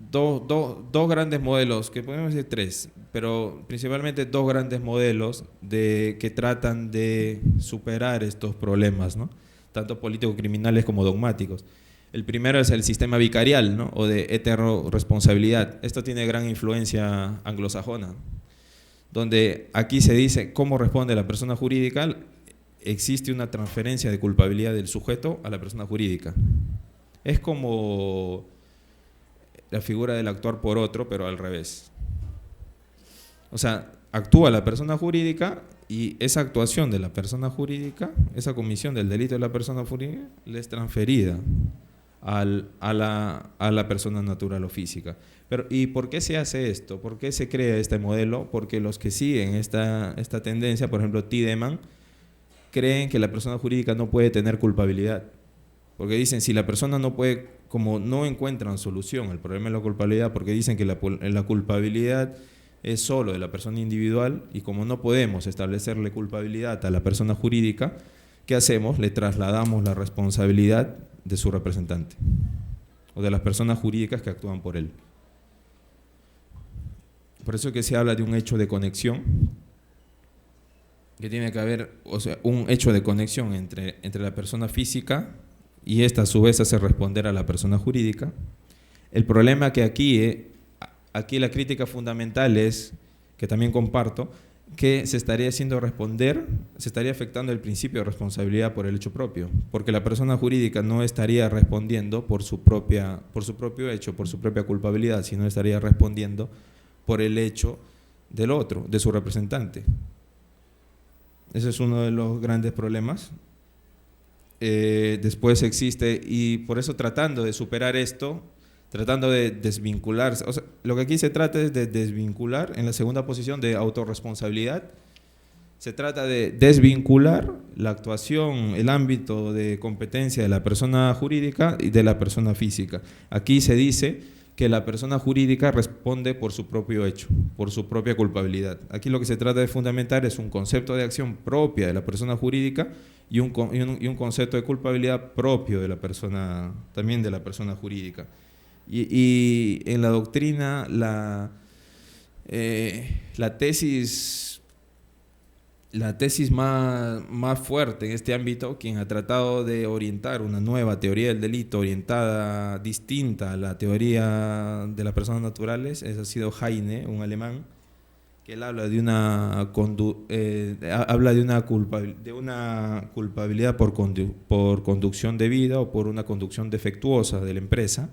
dos grandes modelos, que podemos decir tres, pero principalmente dos grandes modelos que tratan de superar estos problemas, ¿no? Tanto político-criminales como dogmáticos. El primero es el sistema vicarial, ¿no? O de heteroresponsabilidad. Esto tiene gran influencia anglosajona, donde aquí se dice cómo responde la persona jurídica. Existe una transferencia de culpabilidad del sujeto a la persona jurídica. Es como la figura del actuar por otro, pero al revés. O sea, actúa la persona jurídica y esa actuación de la persona jurídica, esa comisión del delito de la persona jurídica, le es transferida a la persona natural o física. ¿Y por qué se hace esto? ¿Por qué se crea este modelo? Porque los que siguen esta tendencia, por ejemplo Tiedemann, creen que la persona jurídica no puede tener culpabilidad. Porque dicen, si la persona no puede, como no encuentran solución al problema de la culpabilidad, porque dicen que la culpabilidad es solo de la persona individual, y como no podemos establecerle culpabilidad a la persona jurídica, ¿qué hacemos? Le trasladamos la responsabilidad de su representante o de las personas jurídicas que actúan por él. Por eso que se habla de un hecho de conexión, que tiene que haber, o sea, un hecho de conexión entre la persona física y esta a su vez hace responder a la persona jurídica. El problema que aquí la crítica fundamental es, que también comparto, que se estaría haciendo responder, se estaría afectando el principio de responsabilidad por el hecho propio, porque la persona jurídica no estaría respondiendo por su propio hecho, por su propia culpabilidad, sino estaría respondiendo por el hecho del otro, de su representante. Ese es uno de los grandes problemas. Después existe, y por eso tratando de superar esto, tratando de desvincularse, o sea, lo que aquí se trata es de desvincular, en la segunda posición de autorresponsabilidad, se trata de desvincular la actuación, el ámbito de competencia de la persona jurídica y de la persona física. Aquí se dice que la persona jurídica responde por su propio hecho, por su propia culpabilidad. Aquí lo que se trata de fundamentar es un concepto de acción propia de la persona jurídica y un concepto de culpabilidad propio de la persona, también de la persona jurídica. Y en la doctrina, la tesis más fuerte en este ámbito, quien ha tratado de orientar una nueva teoría del delito orientada distinta a la teoría de las personas naturales, ha sido Heine, un alemán, que él habla de una culpabilidad por conducción debida o por una conducción defectuosa de la empresa,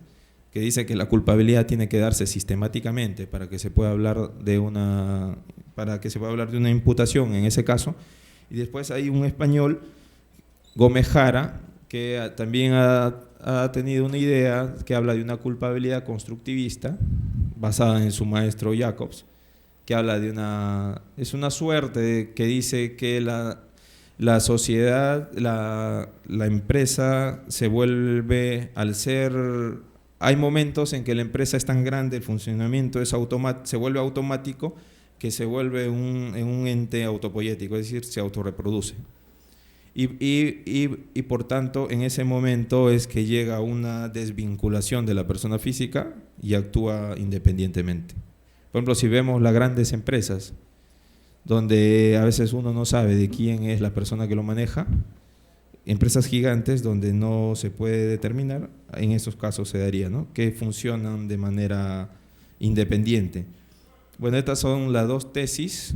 que dice que la culpabilidad tiene que darse sistemáticamente para que se pueda hablar de una imputación en ese caso. Y después hay un español, Gómez Jara, que también ha tenido una idea que habla de una culpabilidad constructivista basada en su maestro Jacobs, que habla de es una suerte que dice que la sociedad, la empresa se vuelve, hay momentos en que la empresa es tan grande, el funcionamiento se vuelve automático, que se vuelve en un ente autopoyético, es decir, se autorreproduce. Y por tanto, en ese momento es que llega una desvinculación de la persona física y actúa independientemente. Por ejemplo, si vemos las grandes empresas, donde a veces uno no sabe de quién es la persona que lo maneja, empresas gigantes donde no se puede determinar, en esos casos se daría, ¿no?, que funcionan de manera independiente. Bueno, estas son las dos tesis.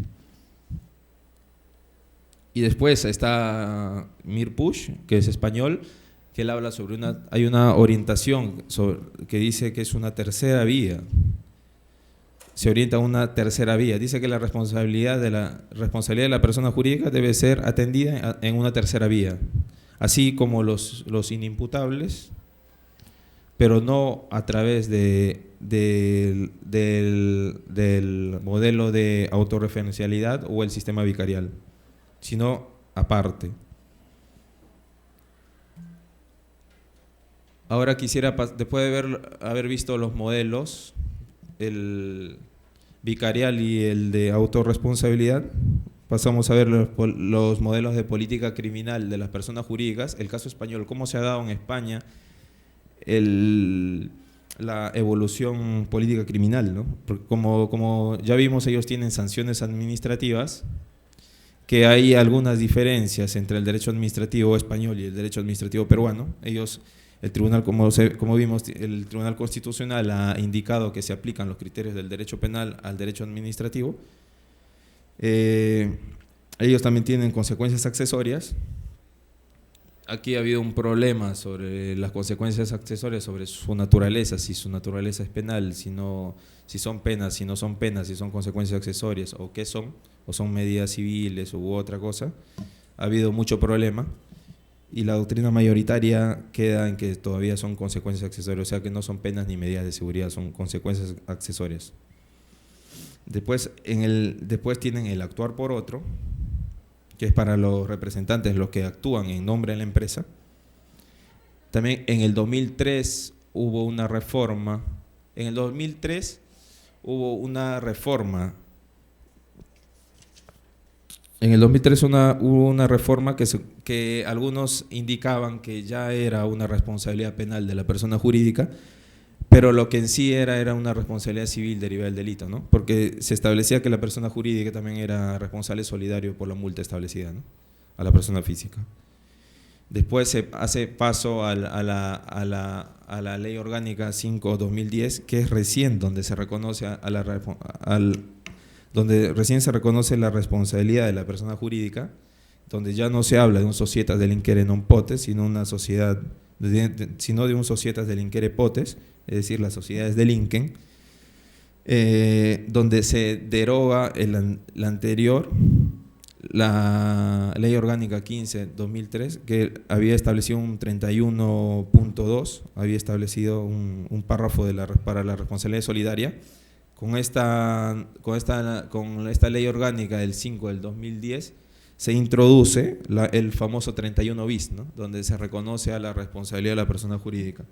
Y después está Mirpuch, que es español, que él habla sobre hay una orientación que dice que es una tercera vía. Se orienta a una tercera vía. Dice que la responsabilidad de la persona jurídica debe ser atendida en una tercera vía, así como los inimputables, pero no a través del modelo de autorreferencialidad o el sistema vicarial, sino aparte. Ahora quisiera, después de haber visto los modelos, el vicarial y el de autorresponsabilidad, pasamos a ver los modelos de política criminal de las personas jurídicas. El caso español, cómo se ha dado en España la evolución política criminal, ¿no? Porque como ya vimos, ellos tienen sanciones administrativas, que hay algunas diferencias entre el derecho administrativo español y el derecho administrativo peruano. El tribunal, como vimos, el Tribunal Constitucional ha indicado que se aplican los criterios del derecho penal al derecho administrativo. Ellos también tienen consecuencias accesorias. Aquí ha habido un problema sobre las consecuencias accesorias, sobre su naturaleza, si su naturaleza es penal, si son penas, si no son penas, si son consecuencias accesorias o qué son, o son medidas civiles u otra cosa. Ha habido mucho problema y la doctrina mayoritaria queda en que todavía son consecuencias accesorias, o sea que no son penas ni medidas de seguridad, son consecuencias accesorias. Después tienen el actuar por otro, que es para los representantes, los que actúan en nombre de la empresa. También en el 2003 hubo una reforma. En el 2003 hubo una reforma. En el 2003 hubo una reforma que algunos indicaban que ya era una responsabilidad penal de la persona jurídica, pero lo que en sí era una responsabilidad civil derivada del delito, ¿no? Porque se establecía que la persona jurídica también era responsable solidario por la multa establecida, ¿no?, a la persona física. Después se hace paso a la Ley Orgánica 5/2010, que es recién donde se reconoce donde recién se reconoce la responsabilidad de la persona jurídica, donde ya no se habla de un societas delinquere non potes, sino de un societas delinquere potes, es decir, las sociedades delinquen, donde se deroga la anterior, la Ley Orgánica 15/2003, que había establecido un 31.2, había establecido un párrafo para la responsabilidad solidaria. Con esta Ley Orgánica del 5 del 2010 se introduce el famoso 31 bis, ¿no?, donde se reconoce a la responsabilidad de la persona jurídica.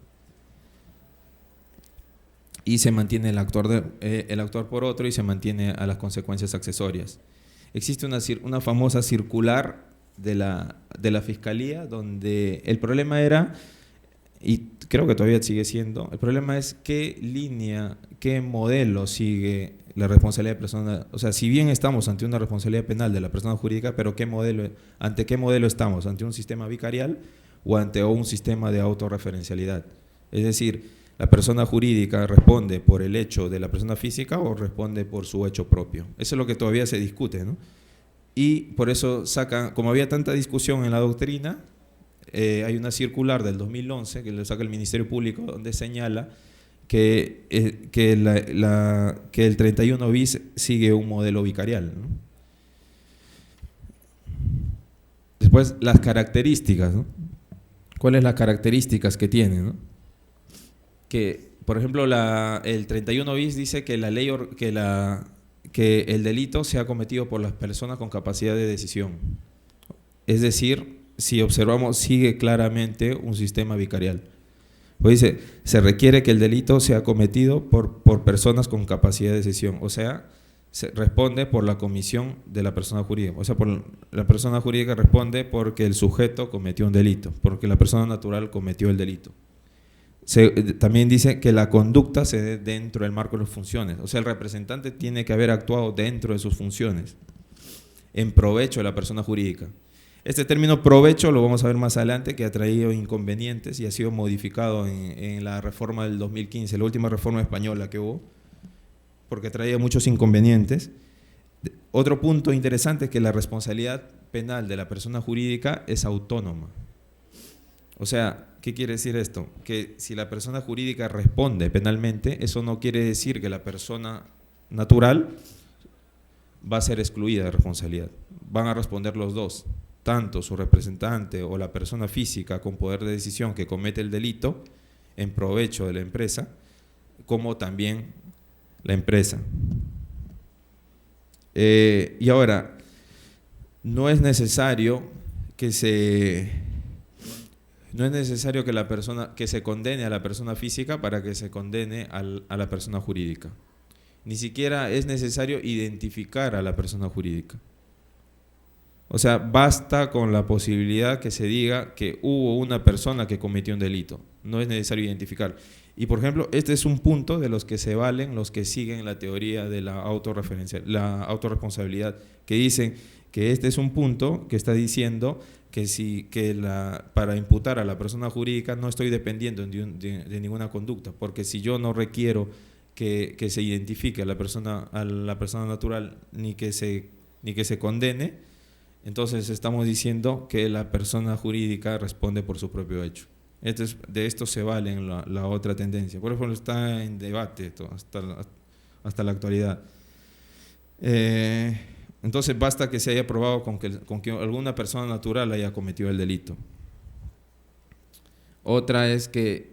y se mantiene el autor por otro y se mantiene a las consecuencias accesorias. Existe una famosa circular de la Fiscalía donde el problema era, y creo que todavía sigue siendo, el problema es qué línea, qué modelo sigue la responsabilidad de persona. O sea, si bien estamos ante una responsabilidad penal de la persona jurídica, pero ¿ante qué modelo estamos? ¿Ante un sistema vicarial o ante un sistema de autorreferencialidad? Es decir, ¿la persona jurídica responde por el hecho de la persona física o responde por su hecho propio? Eso es lo que todavía se discute, ¿no? Y por eso como había tanta discusión en la doctrina, hay una circular del 2011 que le saca el Ministerio Público donde señala que el 31 bis sigue un modelo vicarial, ¿no? Después, las características, ¿no? ¿Cuáles las características que tiene, ¿no? Que, por ejemplo, el 31 bis dice que que el delito sea cometido por las personas con capacidad de decisión. Es decir, si observamos, sigue claramente un sistema vicarial. Pues dice, se requiere que el delito sea cometido por personas con capacidad de decisión. O sea, se responde por la comisión de la persona jurídica. O sea, la persona jurídica responde porque el sujeto cometió un delito, porque la persona natural cometió el delito. También dice que la conducta se dé dentro del marco de las funciones. O sea, el representante tiene que haber actuado dentro de sus funciones, en provecho de la persona jurídica. Este término provecho lo vamos a ver más adelante, que ha traído inconvenientes y ha sido modificado en la reforma del 2015, la última reforma española que hubo, porque traía muchos inconvenientes. Otro punto interesante es que la responsabilidad penal de la persona jurídica es autónoma. O sea, ¿qué quiere decir esto? Que si la persona jurídica responde penalmente, eso no quiere decir que la persona natural va a ser excluida de responsabilidad. Van a responder los dos, tanto su representante o la persona física con poder de decisión que comete el delito en provecho de la empresa, como también la empresa. Y ahora, no es necesario que se condene a la persona física para que se condene a la persona jurídica. Ni siquiera es necesario identificar a la persona jurídica. O sea, basta con la posibilidad que se diga que hubo una persona que cometió un delito. No es necesario identificar. Y, por ejemplo, este es un punto de los que se valen los que siguen la teoría de la autorresponsabilidad, que dicen que este es un punto que está diciendo que para imputar a la persona jurídica no estoy dependiendo de ninguna conducta, porque si yo no requiero que se identifique a la persona natural ni que se condene, entonces estamos diciendo que la persona jurídica responde por su propio hecho. De esto se vale en la otra tendencia. Por ejemplo, está en debate hasta la actualidad. Entonces basta que se haya probado con que alguna persona natural haya cometido el delito. Otra de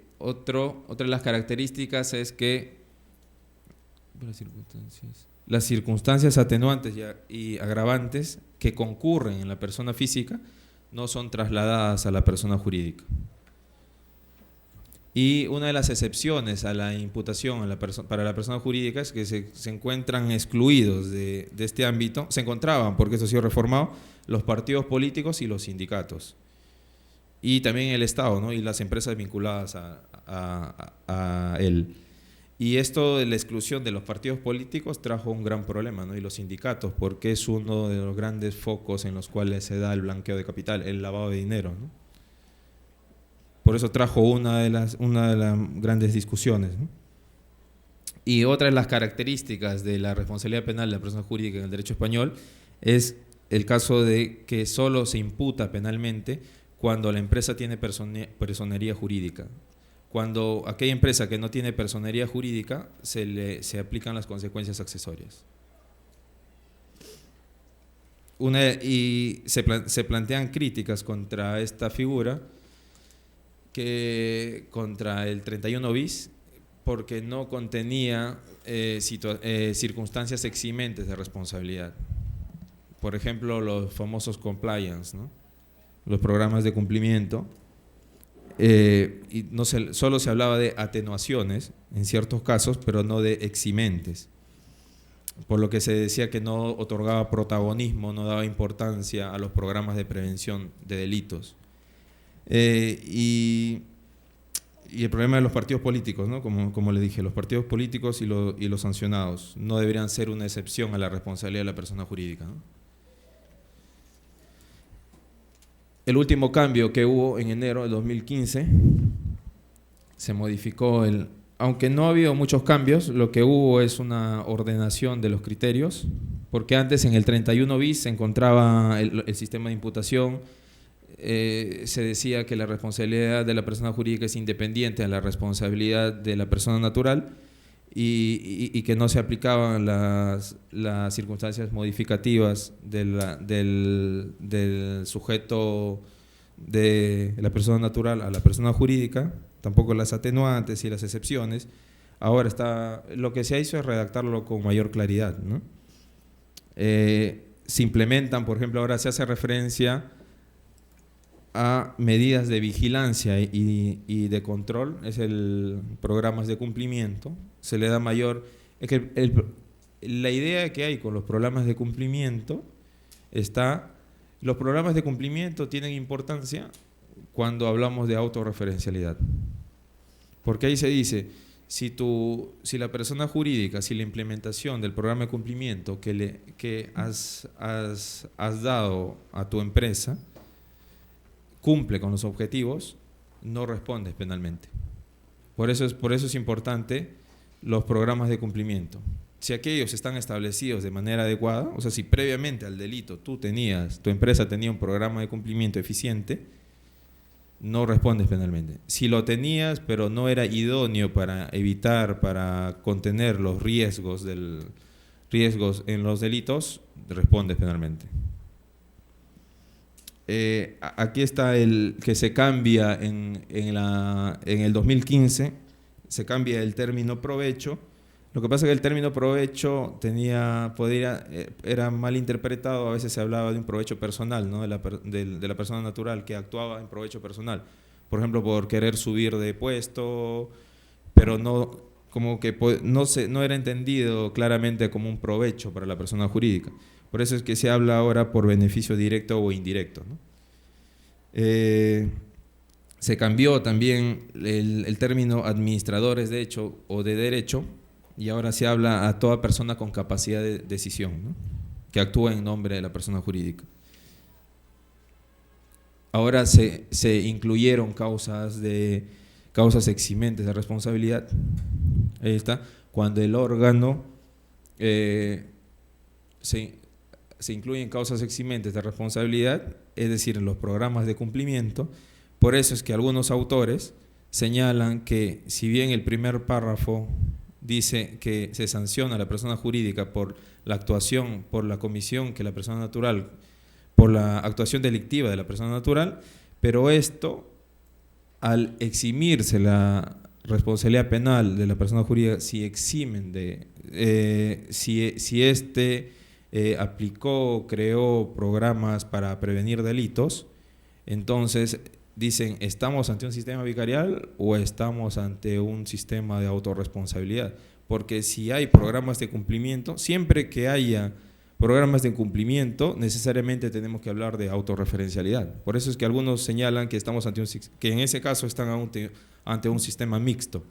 las características es que las circunstancias atenuantes y agravantes que concurren en la persona física no son trasladadas a la persona jurídica. Y una de las excepciones a la imputación para la persona jurídica es que se encuentran excluidos de este ámbito, se encontraban, porque esto ha sido reformado, los partidos políticos y los sindicatos. Y también el Estado, ¿no? Y las empresas vinculadas a él. Y esto de la exclusión de los partidos políticos trajo un gran problema, ¿no? Y los sindicatos, porque es uno de los grandes focos en los cuales se da el blanqueo de capital, el lavado de dinero, ¿no? Por eso trajo una de las grandes discusiones, ¿no? Y otra de las características de la responsabilidad penal de la persona jurídica en el derecho español es el caso de que solo se imputa penalmente cuando la empresa tiene personería jurídica. Cuando aquella empresa que no tiene personería jurídica, se aplican las consecuencias accesorias. Y se plantean críticas contra esta figura, contra el 31 bis, porque no contenía circunstancias eximentes de responsabilidad. Por ejemplo, los famosos compliance, ¿no? Los programas de cumplimiento. y solo se hablaba de atenuaciones en ciertos casos, pero no de eximentes, por lo que se decía que no otorgaba protagonismo, no daba importancia a los programas de prevención de delitos. Y el problema de los partidos políticos, ¿no? Como le dije, los partidos políticos y los sancionados no deberían ser una excepción a la responsabilidad de la persona jurídica, ¿no? El último cambio que hubo en enero de 2015, se modificó aunque no ha habido muchos cambios, lo que hubo es una ordenación de los criterios, porque antes en el 31 bis se encontraba el sistema de imputación. Se decía que la responsabilidad de la persona jurídica es independiente a la responsabilidad de la persona natural y que no se aplicaban las circunstancias modificativas del sujeto de la persona natural a la persona jurídica, tampoco las atenuantes y las excepciones. Ahora lo que se hizo es redactarlo con mayor claridad, ¿no? Se implementan, por ejemplo, ahora se hace referencia a medidas de vigilancia y de control, programas de cumplimiento, se le da mayor. Es que la idea que hay con los programas de cumplimiento los programas de cumplimiento tienen importancia cuando hablamos de autorreferencialidad, porque ahí se dice, si la persona jurídica, si la implementación del programa de cumplimiento que has dado a tu empresa cumple con los objetivos, no respondes penalmente. Por eso es importante los programas de cumplimiento. Si aquellos están establecidos de manera adecuada, o sea, si previamente al delito tu empresa tenía un programa de cumplimiento eficiente, no respondes penalmente. Si lo tenías, pero no era idóneo para contener los riesgos en los delitos, respondes penalmente. Aquí está que se cambia en el 2015, se cambia el término provecho. Lo que pasa es que el término provecho era mal interpretado, a veces se hablaba de un provecho personal, ¿no? de la persona natural que actuaba en provecho personal, por ejemplo, por querer subir de puesto, pero no era entendido claramente como un provecho para la persona jurídica. Por eso es que se habla ahora por beneficio directo o indirecto, ¿no? Se cambió también el término administradores de hecho o de derecho, y ahora se habla a toda persona con capacidad de decisión, ¿no? Que actúa en nombre de la persona jurídica. Ahora se incluyeron causas eximentes de responsabilidad. Ahí está, cuando el órgano se incluyen causas eximentes de responsabilidad, es decir, en los programas de cumplimiento. Por eso es que algunos autores señalan que si bien el primer párrafo dice que se sanciona a la persona jurídica por la actuación, por la comisión que la persona natural, por la actuación delictiva de la persona natural, pero esto, al eximirse la responsabilidad penal de la persona jurídica, si eximen aplicó, creó programas para prevenir delitos, entonces dicen, ¿estamos ante un sistema vicarial o estamos ante un sistema de autorresponsabilidad? Porque si hay programas de cumplimiento, siempre que haya programas de cumplimiento, necesariamente tenemos que hablar de autorreferencialidad. Por eso es que algunos señalan que que en ese caso están ante un sistema mixto.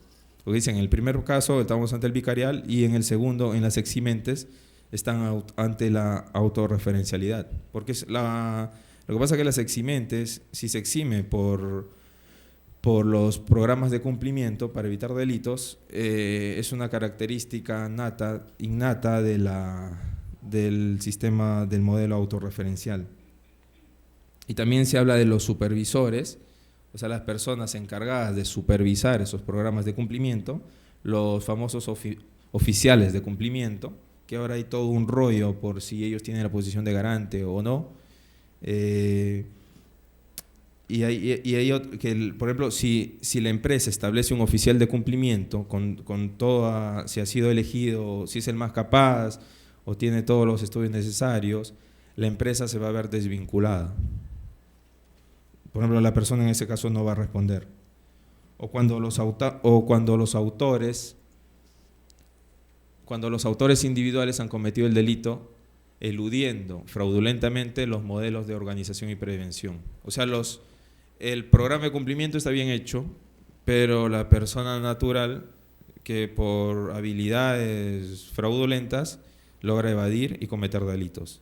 Porque dicen, en el primer caso estamos ante el vicarial y en el segundo, en las eximentes, están ante la autorreferencialidad. Porque lo que pasa es que las eximentes, si se exime por los programas de cumplimiento para evitar delitos, es una característica innata del sistema del modelo autorreferencial. Y también se habla de los supervisores, o sea, las personas encargadas de supervisar esos programas de cumplimiento, los famosos oficiales de cumplimiento, que ahora hay todo un rollo por si ellos tienen la posición de garante o no. Y hay otro, por ejemplo, si la empresa establece un oficial de cumplimiento si ha sido elegido, si es el más capaz o tiene todos los estudios necesarios, la empresa se va a ver desvinculada. Por ejemplo, la persona en ese caso no va a responder. o cuando los autores individuales han cometido el delito eludiendo fraudulentamente los modelos de organización y prevención. O sea, el programa de cumplimiento está bien hecho, pero la persona natural que por habilidades fraudulentas logra evadir y cometer delitos.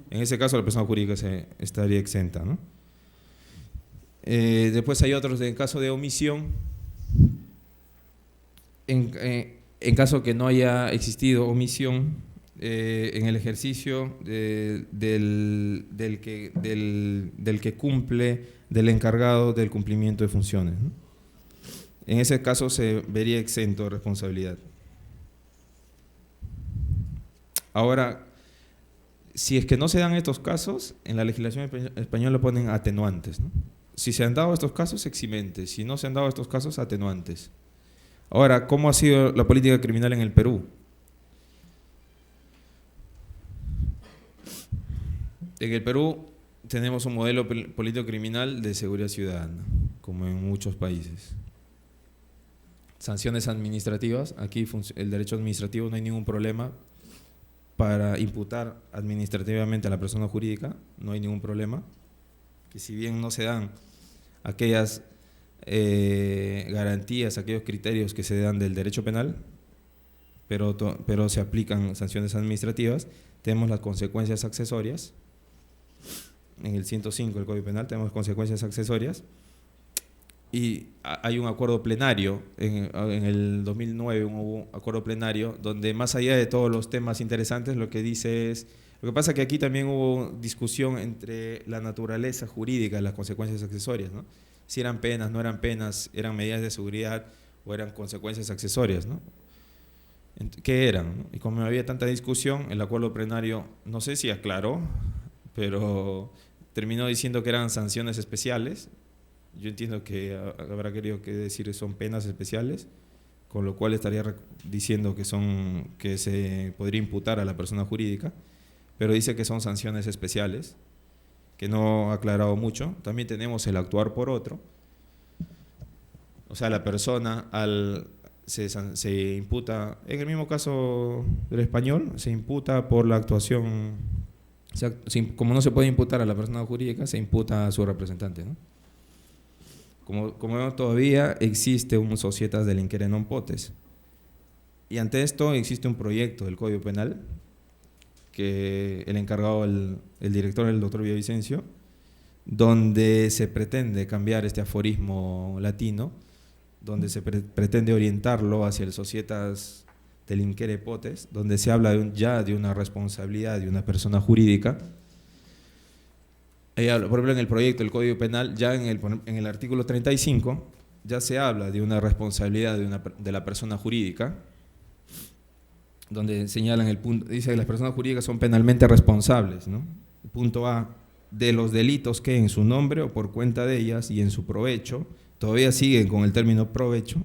En ese caso la persona jurídica estaría exenta, ¿no? Después hay otros en caso de omisión. En caso que no haya existido omisión en el ejercicio del que cumple, del encargado del cumplimiento de funciones, ¿no? En ese caso se vería exento de responsabilidad. Ahora, si es que no se dan estos casos, en la legislación española ponen atenuantes, ¿no? Si se han dado estos casos, eximentes. Si no se han dado estos casos, atenuantes. Ahora, ¿cómo ha sido la política criminal en el Perú? En el Perú tenemos un modelo político criminal de seguridad ciudadana, como en muchos países. Sanciones administrativas, aquí el derecho administrativo no hay ningún problema para imputar administrativamente a la persona jurídica, no hay ningún problema, que si bien no se dan aquellas garantías, aquellos criterios que se dan del derecho penal, pero se aplican sanciones administrativas, tenemos las consecuencias accesorias. En el 105 del Código Penal tenemos consecuencias accesorias y hay un acuerdo plenario, en el 2009 hubo un acuerdo plenario donde más allá de todos los temas interesantes lo que dice es, lo que pasa es que aquí también hubo discusión entre la naturaleza jurídica de las consecuencias accesorias, ¿no? Si eran penas, no eran penas, eran medidas de seguridad o eran consecuencias accesorias, ¿no? ¿Qué eran, no? Y como había tanta discusión, el acuerdo plenario no sé si aclaró, pero terminó diciendo que eran sanciones especiales. Yo entiendo que habrá querido decir que son penas especiales, con lo cual estaría diciendo que se podría imputar a la persona jurídica, pero dice que son sanciones especiales, que no ha aclarado mucho. También tenemos el actuar por otro, o sea, la persona se imputa, en el mismo caso del español, se imputa por la actuación, o sea, como no se puede imputar a la persona jurídica, se imputa a su representante, ¿no? Como vemos, todavía existe un societas delinquere non potes. Y ante esto existe un proyecto del Código Penal que el encargado, el director, el doctor Villavicencio, donde se pretende cambiar este aforismo latino, donde se pretende orientarlo hacia el societas delinquere potes, donde se habla ya de una responsabilidad de una persona jurídica. Por ejemplo, en el proyecto del Código Penal, ya en el artículo 35, ya se habla de una responsabilidad de la persona jurídica, donde señalan el punto, dice que las personas jurídicas son penalmente responsables, ¿no? Punto A, de los delitos que en su nombre o por cuenta de ellas y en su provecho, todavía siguen con el término provecho,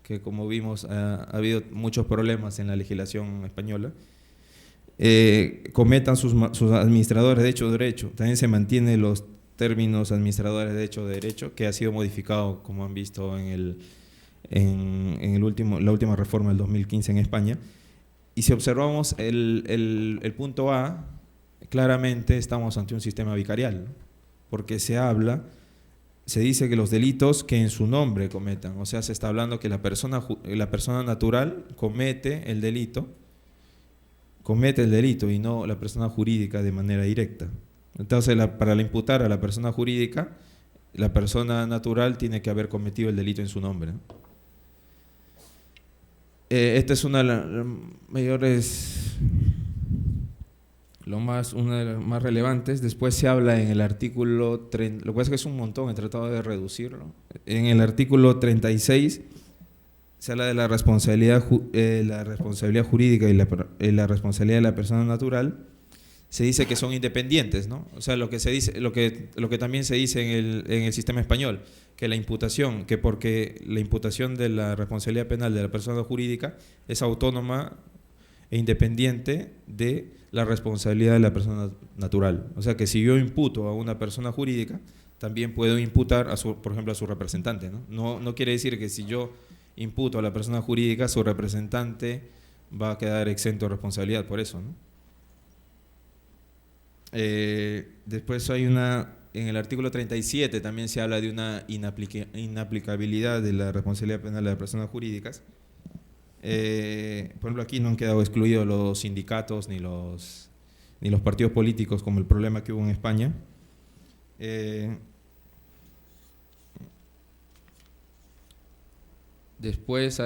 que como vimos ha habido muchos problemas en la legislación española, cometan sus administradores de hecho o derecho. También se mantiene los términos administradores de hecho o derecho, que ha sido modificado, como han visto en la última reforma del 2015 en España. Y si observamos el punto A, claramente estamos ante un sistema vicarial, ¿no? Porque se dice que los delitos que en su nombre cometan, o sea, se está hablando que la persona natural comete el delito y no la persona jurídica de manera directa. Entonces, para imputar a la persona jurídica, la persona natural tiene que haber cometido el delito en su nombre, ¿no? Esta es una de las mayores, una de las más relevantes. Después se habla en el artículo 30, lo que pasa es que es un montón, he tratado de reducirlo. En el artículo 36 se habla de la responsabilidad jurídica y la responsabilidad de la persona natural. Se dice que son independientes, ¿no? O sea, lo que también se dice en el sistema español, que la imputación, porque la imputación de la responsabilidad penal de la persona jurídica es autónoma e independiente de la responsabilidad de la persona natural. O sea, que si yo imputo a una persona jurídica, también puedo imputar, por ejemplo, a su representante, ¿no? No quiere decir que si yo imputo a la persona jurídica, su representante va a quedar exento de responsabilidad por eso, ¿no? Después en el artículo 37 también se habla de una inaplicabilidad de la responsabilidad penal de las personas jurídicas. Por ejemplo, aquí no han quedado excluidos los sindicatos ni los partidos políticos, como el problema que hubo en España. Después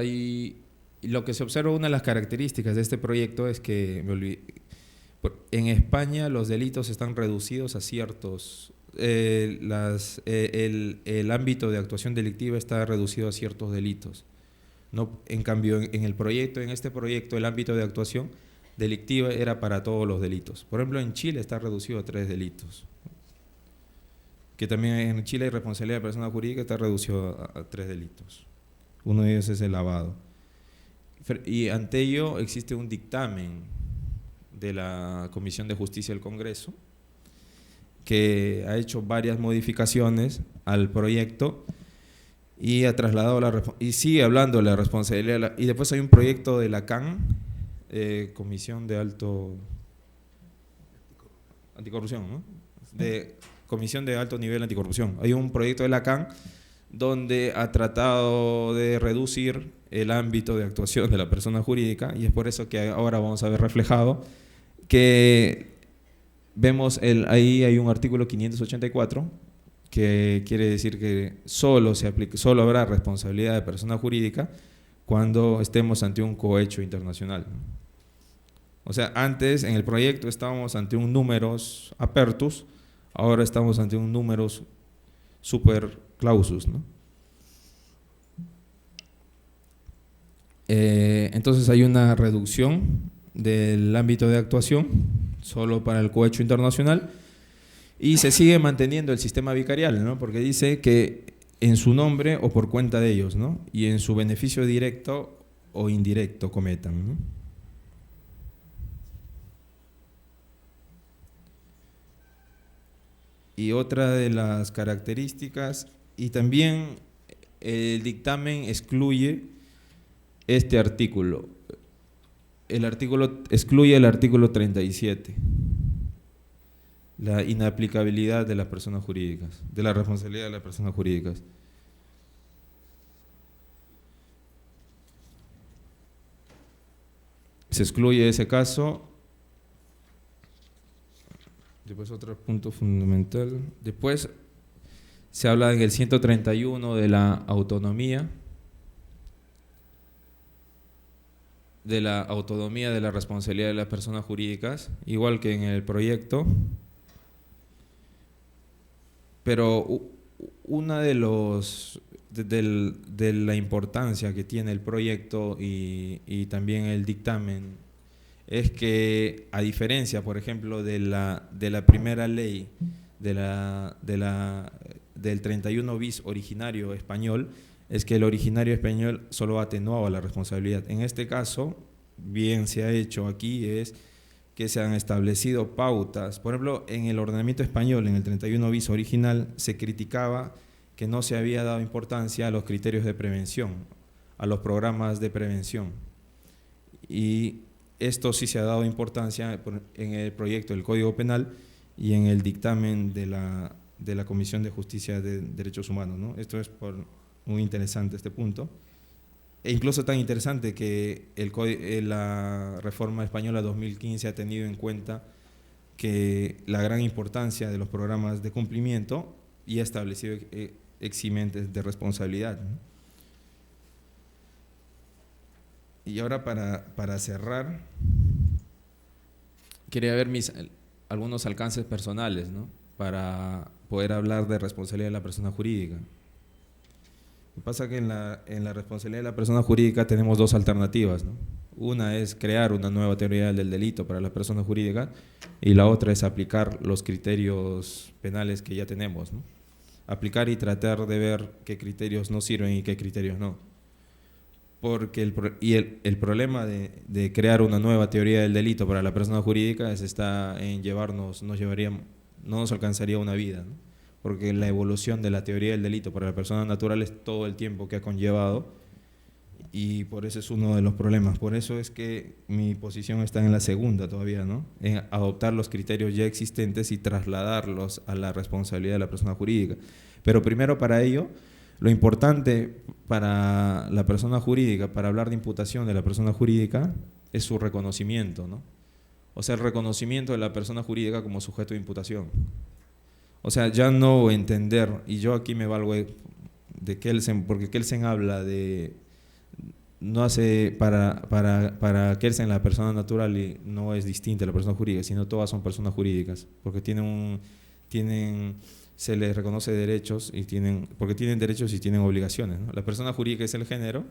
lo que se observa, una de las características de este proyecto es que en España los delitos están reducidos a ciertos, el ámbito de actuación delictiva está reducido a ciertos delitos. No, en cambio, en este proyecto el ámbito de actuación delictiva era para todos los delitos. Por ejemplo, en Chile está reducido a 3 delitos. Que también en Chile hay responsabilidad de persona jurídica, está reducido a 3 delitos. Uno de ellos es el lavado. Y ante ello existe un dictamen de la Comisión de Justicia del Congreso que ha hecho varias modificaciones al proyecto y ha trasladado y sigue hablando de la responsabilidad. Y después hay un proyecto de la CAN, Comisión de Anticorrupción, ¿no? Comisión de Alto Nivel Anticorrupción. Hay un proyecto de la CAN donde ha tratado de reducir el ámbito de actuación de la persona jurídica, y es por eso que ahora vamos a ver reflejado que vemos ahí hay un artículo 584 que quiere decir que solo habrá responsabilidad de persona jurídica cuando estemos ante un cohecho internacional. O sea, antes en el proyecto estábamos ante un numerus apertus, ahora estamos ante un numerus super clausus, ¿no? Entonces hay una reducción del ámbito de actuación solo para el cohecho internacional y se sigue manteniendo el sistema vicarial, ¿no? Porque dice que en su nombre o por cuenta de ellos, ¿no? Y en su beneficio directo o indirecto cometan, ¿no? Y otra de las características, y también el dictamen excluye este artículo. Excluye el artículo 37, la inaplicabilidad de las personas jurídicas, de la responsabilidad de las personas jurídicas. Se excluye ese caso. Después otro punto fundamental. Después se habla en el 131 de la autonomía de la responsabilidad de las personas jurídicas, igual que en el proyecto. Pero una de la importancia que tiene el proyecto y también el dictamen es que, a diferencia, por ejemplo, de la primera ley del 31 bis originario español, es que el originario español solo atenuaba la responsabilidad. En este caso, bien se ha hecho aquí, es que se han establecido pautas. Por ejemplo, en el ordenamiento español, en el 31 bis original, se criticaba que no se había dado importancia a los criterios de prevención, a los programas de prevención. Y esto sí se ha dado importancia en el proyecto del Código Penal y en el dictamen de la Comisión de Justicia de Derechos Humanos, ¿no? Esto es muy interesante este punto. E incluso tan interesante que la reforma española 2015 ha tenido en cuenta que la gran importancia de los programas de cumplimiento y ha establecido eximentes de responsabilidad, ¿no? Y ahora para cerrar, quería ver algunos alcances personales, ¿no? Para poder hablar de responsabilidad de la persona jurídica. Lo que pasa es que en la responsabilidad de la persona jurídica tenemos dos alternativas, ¿no? Una es crear una nueva teoría del delito para las personas jurídicas y la otra es aplicar los criterios penales que ya tenemos, ¿no? Aplicar y tratar de ver qué criterios nos sirven y qué criterios no. Porque el problema de crear una nueva teoría del delito para la persona jurídica está en no nos alcanzaría una vida, ¿no? porque la evolución de la teoría del delito para la persona natural es todo el tiempo que ha conllevado, y por eso es uno de los problemas. Por eso es que mi posición está en la segunda todavía, ¿no? En adoptar los criterios ya existentes y trasladarlos a la responsabilidad de la persona jurídica. Pero primero, para ello, lo importante para la persona jurídica, para hablar de imputación de la persona jurídica, es su reconocimiento, ¿no? O sea, el reconocimiento de la persona jurídica como sujeto de imputación. O sea, ya no entender, y yo aquí me valgo de Kelsen, porque Kelsen habla de, no hace para Kelsen la persona natural y no es distinta a la persona jurídica, sino todas son personas jurídicas, porque se les reconoce derechos porque tienen derechos y tienen obligaciones, ¿no? La persona jurídica es el género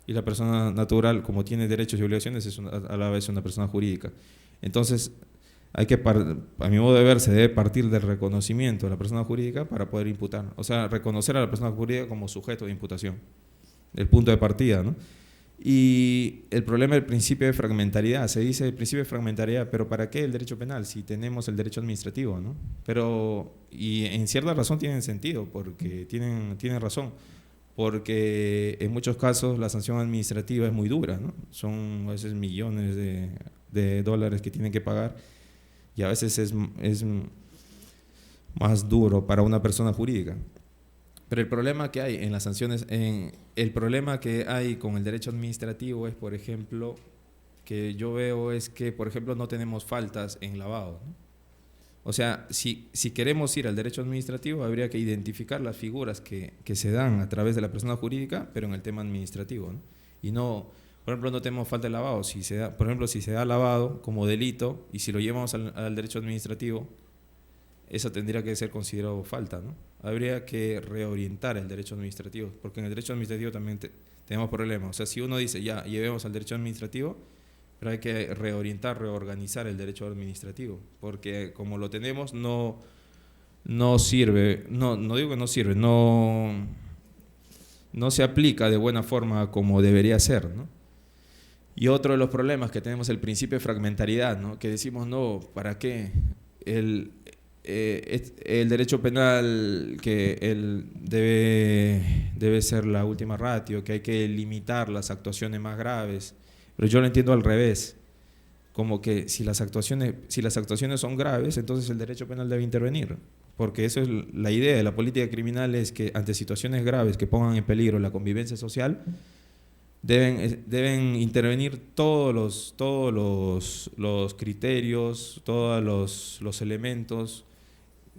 y la persona natural, como tiene derechos y obligaciones, es a la vez una persona jurídica. Entonces, a mi modo de ver, se debe partir del reconocimiento de la persona jurídica para poder imputar. O sea, reconocer a la persona jurídica como sujeto de imputación, el punto de partida, ¿no? Y el problema del principio de fragmentariedad, se dice el principio de fragmentariedad, pero ¿para qué el derecho penal si tenemos el derecho administrativo, ¿no? Y en cierta razón tienen sentido, porque tienen razón, porque en muchos casos la sanción administrativa es muy dura, ¿no? Son a veces millones de dólares que tienen que pagar, y a veces es más duro para una persona jurídica. Pero el problema que hay en las sanciones, el problema que hay con el derecho administrativo es, por ejemplo, que yo veo es que, por ejemplo, no tenemos faltas en lavado, ¿no? O sea, si queremos ir al derecho administrativo, habría que identificar las figuras que se dan a través de la persona jurídica, pero en el tema administrativo, ¿no? Y no, por ejemplo, no tenemos falta de lavado. Por ejemplo, si se da lavado como delito y si lo llevamos al derecho administrativo, eso tendría que ser considerado falta, ¿no? Habría que reorientar el derecho administrativo, porque en el derecho administrativo también tenemos problemas. O sea, si uno dice, ya, llevemos al derecho administrativo, pero hay que reorganizar el derecho administrativo, porque como lo tenemos no sirve, no digo que no sirve, no se aplica de buena forma como debería ser, ¿no? Y otro de los problemas que tenemos es el principio de fragmentariedad, ¿no? Que decimos, no, ¿para qué? El derecho penal que debe ser la última ratio, que hay que limitar las actuaciones más graves, pero yo lo entiendo al revés, como que si las actuaciones son graves, entonces el derecho penal debe intervenir, porque eso es la idea de la política criminal, es que ante situaciones graves que pongan en peligro la convivencia social, deben intervenir todos los criterios, todos los elementos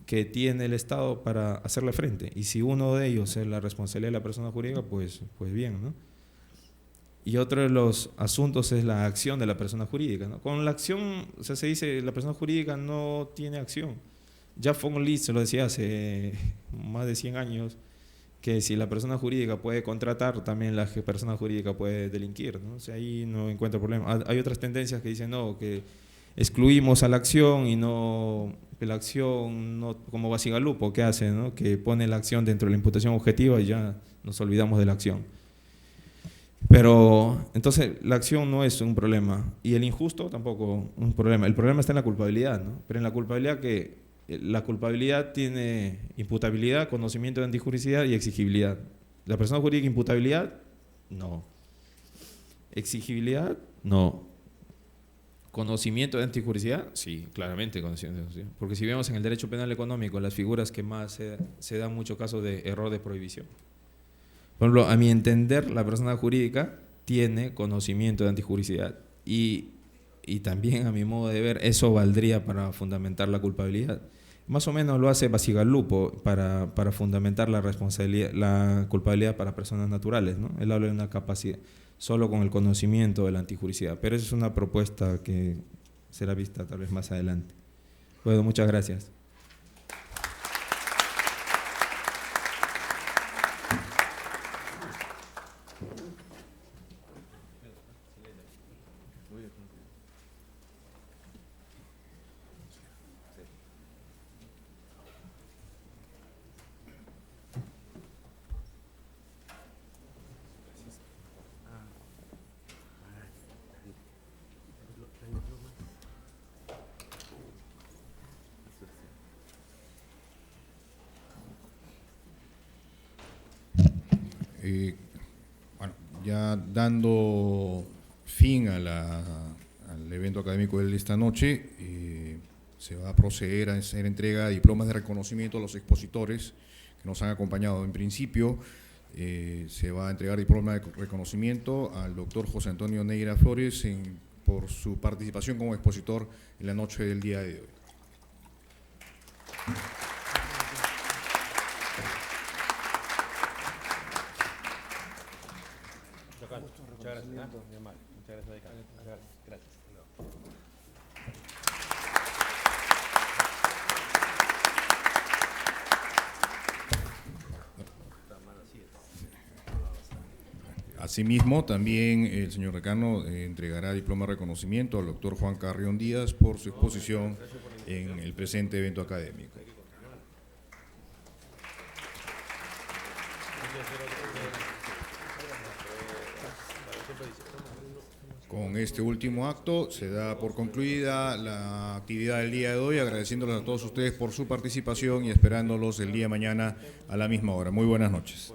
que tiene el Estado para hacerle frente. Y si uno de ellos es la responsabilidad de la persona jurídica, pues bien, ¿no? Y otro de los asuntos es la acción de la persona jurídica, ¿no? Con la acción, o sea, se dice la persona jurídica no tiene acción. Ya von Liszt se lo decía hace más de 100 años, que si la persona jurídica puede contratar, también la persona jurídica puede delinquir, ¿no? O sea, ahí no encuentro problema. Hay otras tendencias que dicen, no, que excluimos a la acción y no, que la acción, no, como Basigalupo, que hace, ¿no? Que pone la acción dentro de la imputación objetiva y ya nos olvidamos de la acción. Pero entonces la acción no es un problema y el injusto tampoco un problema. El problema está en la culpabilidad, ¿no? Pero en la culpabilidad la culpabilidad tiene imputabilidad, conocimiento de antijuricidad y exigibilidad. La persona jurídica, imputabilidad, no. Exigibilidad, no. Conocimiento de antijuricidad, sí, claramente conocimiento de antijuricidad. Porque si vemos en el derecho penal económico, las figuras que más se dan muchos casos de error de prohibición. Por ejemplo, a mi entender, la persona jurídica tiene conocimiento de antijuricidad y también, a mi modo de ver, eso valdría para fundamentar la culpabilidad. Más o menos lo hace Basigalupo para fundamentar la responsabilidad, la culpabilidad para personas naturales, ¿no? Él habla de una capacidad, solo con el conocimiento de la antijuricidad, pero esa es una propuesta que será vista tal vez más adelante. Bueno, muchas gracias. bueno, ya dando fin al evento académico de esta noche, se va a proceder a hacer entrega de diplomas de reconocimiento a los expositores que nos han acompañado. En principio, se va a entregar diploma de reconocimiento al doctor José Antonio Neira Flores por su participación como expositor en la noche del día de hoy. Muchas gracias. Asimismo, también el señor decano entregará diploma de reconocimiento al doctor Juan Carrión Díaz por su exposición en el presente evento académico. Con este último acto se da por concluida la actividad del día de hoy, agradeciéndoles a todos ustedes por su participación y esperándolos el día de mañana a la misma hora. Muy buenas noches.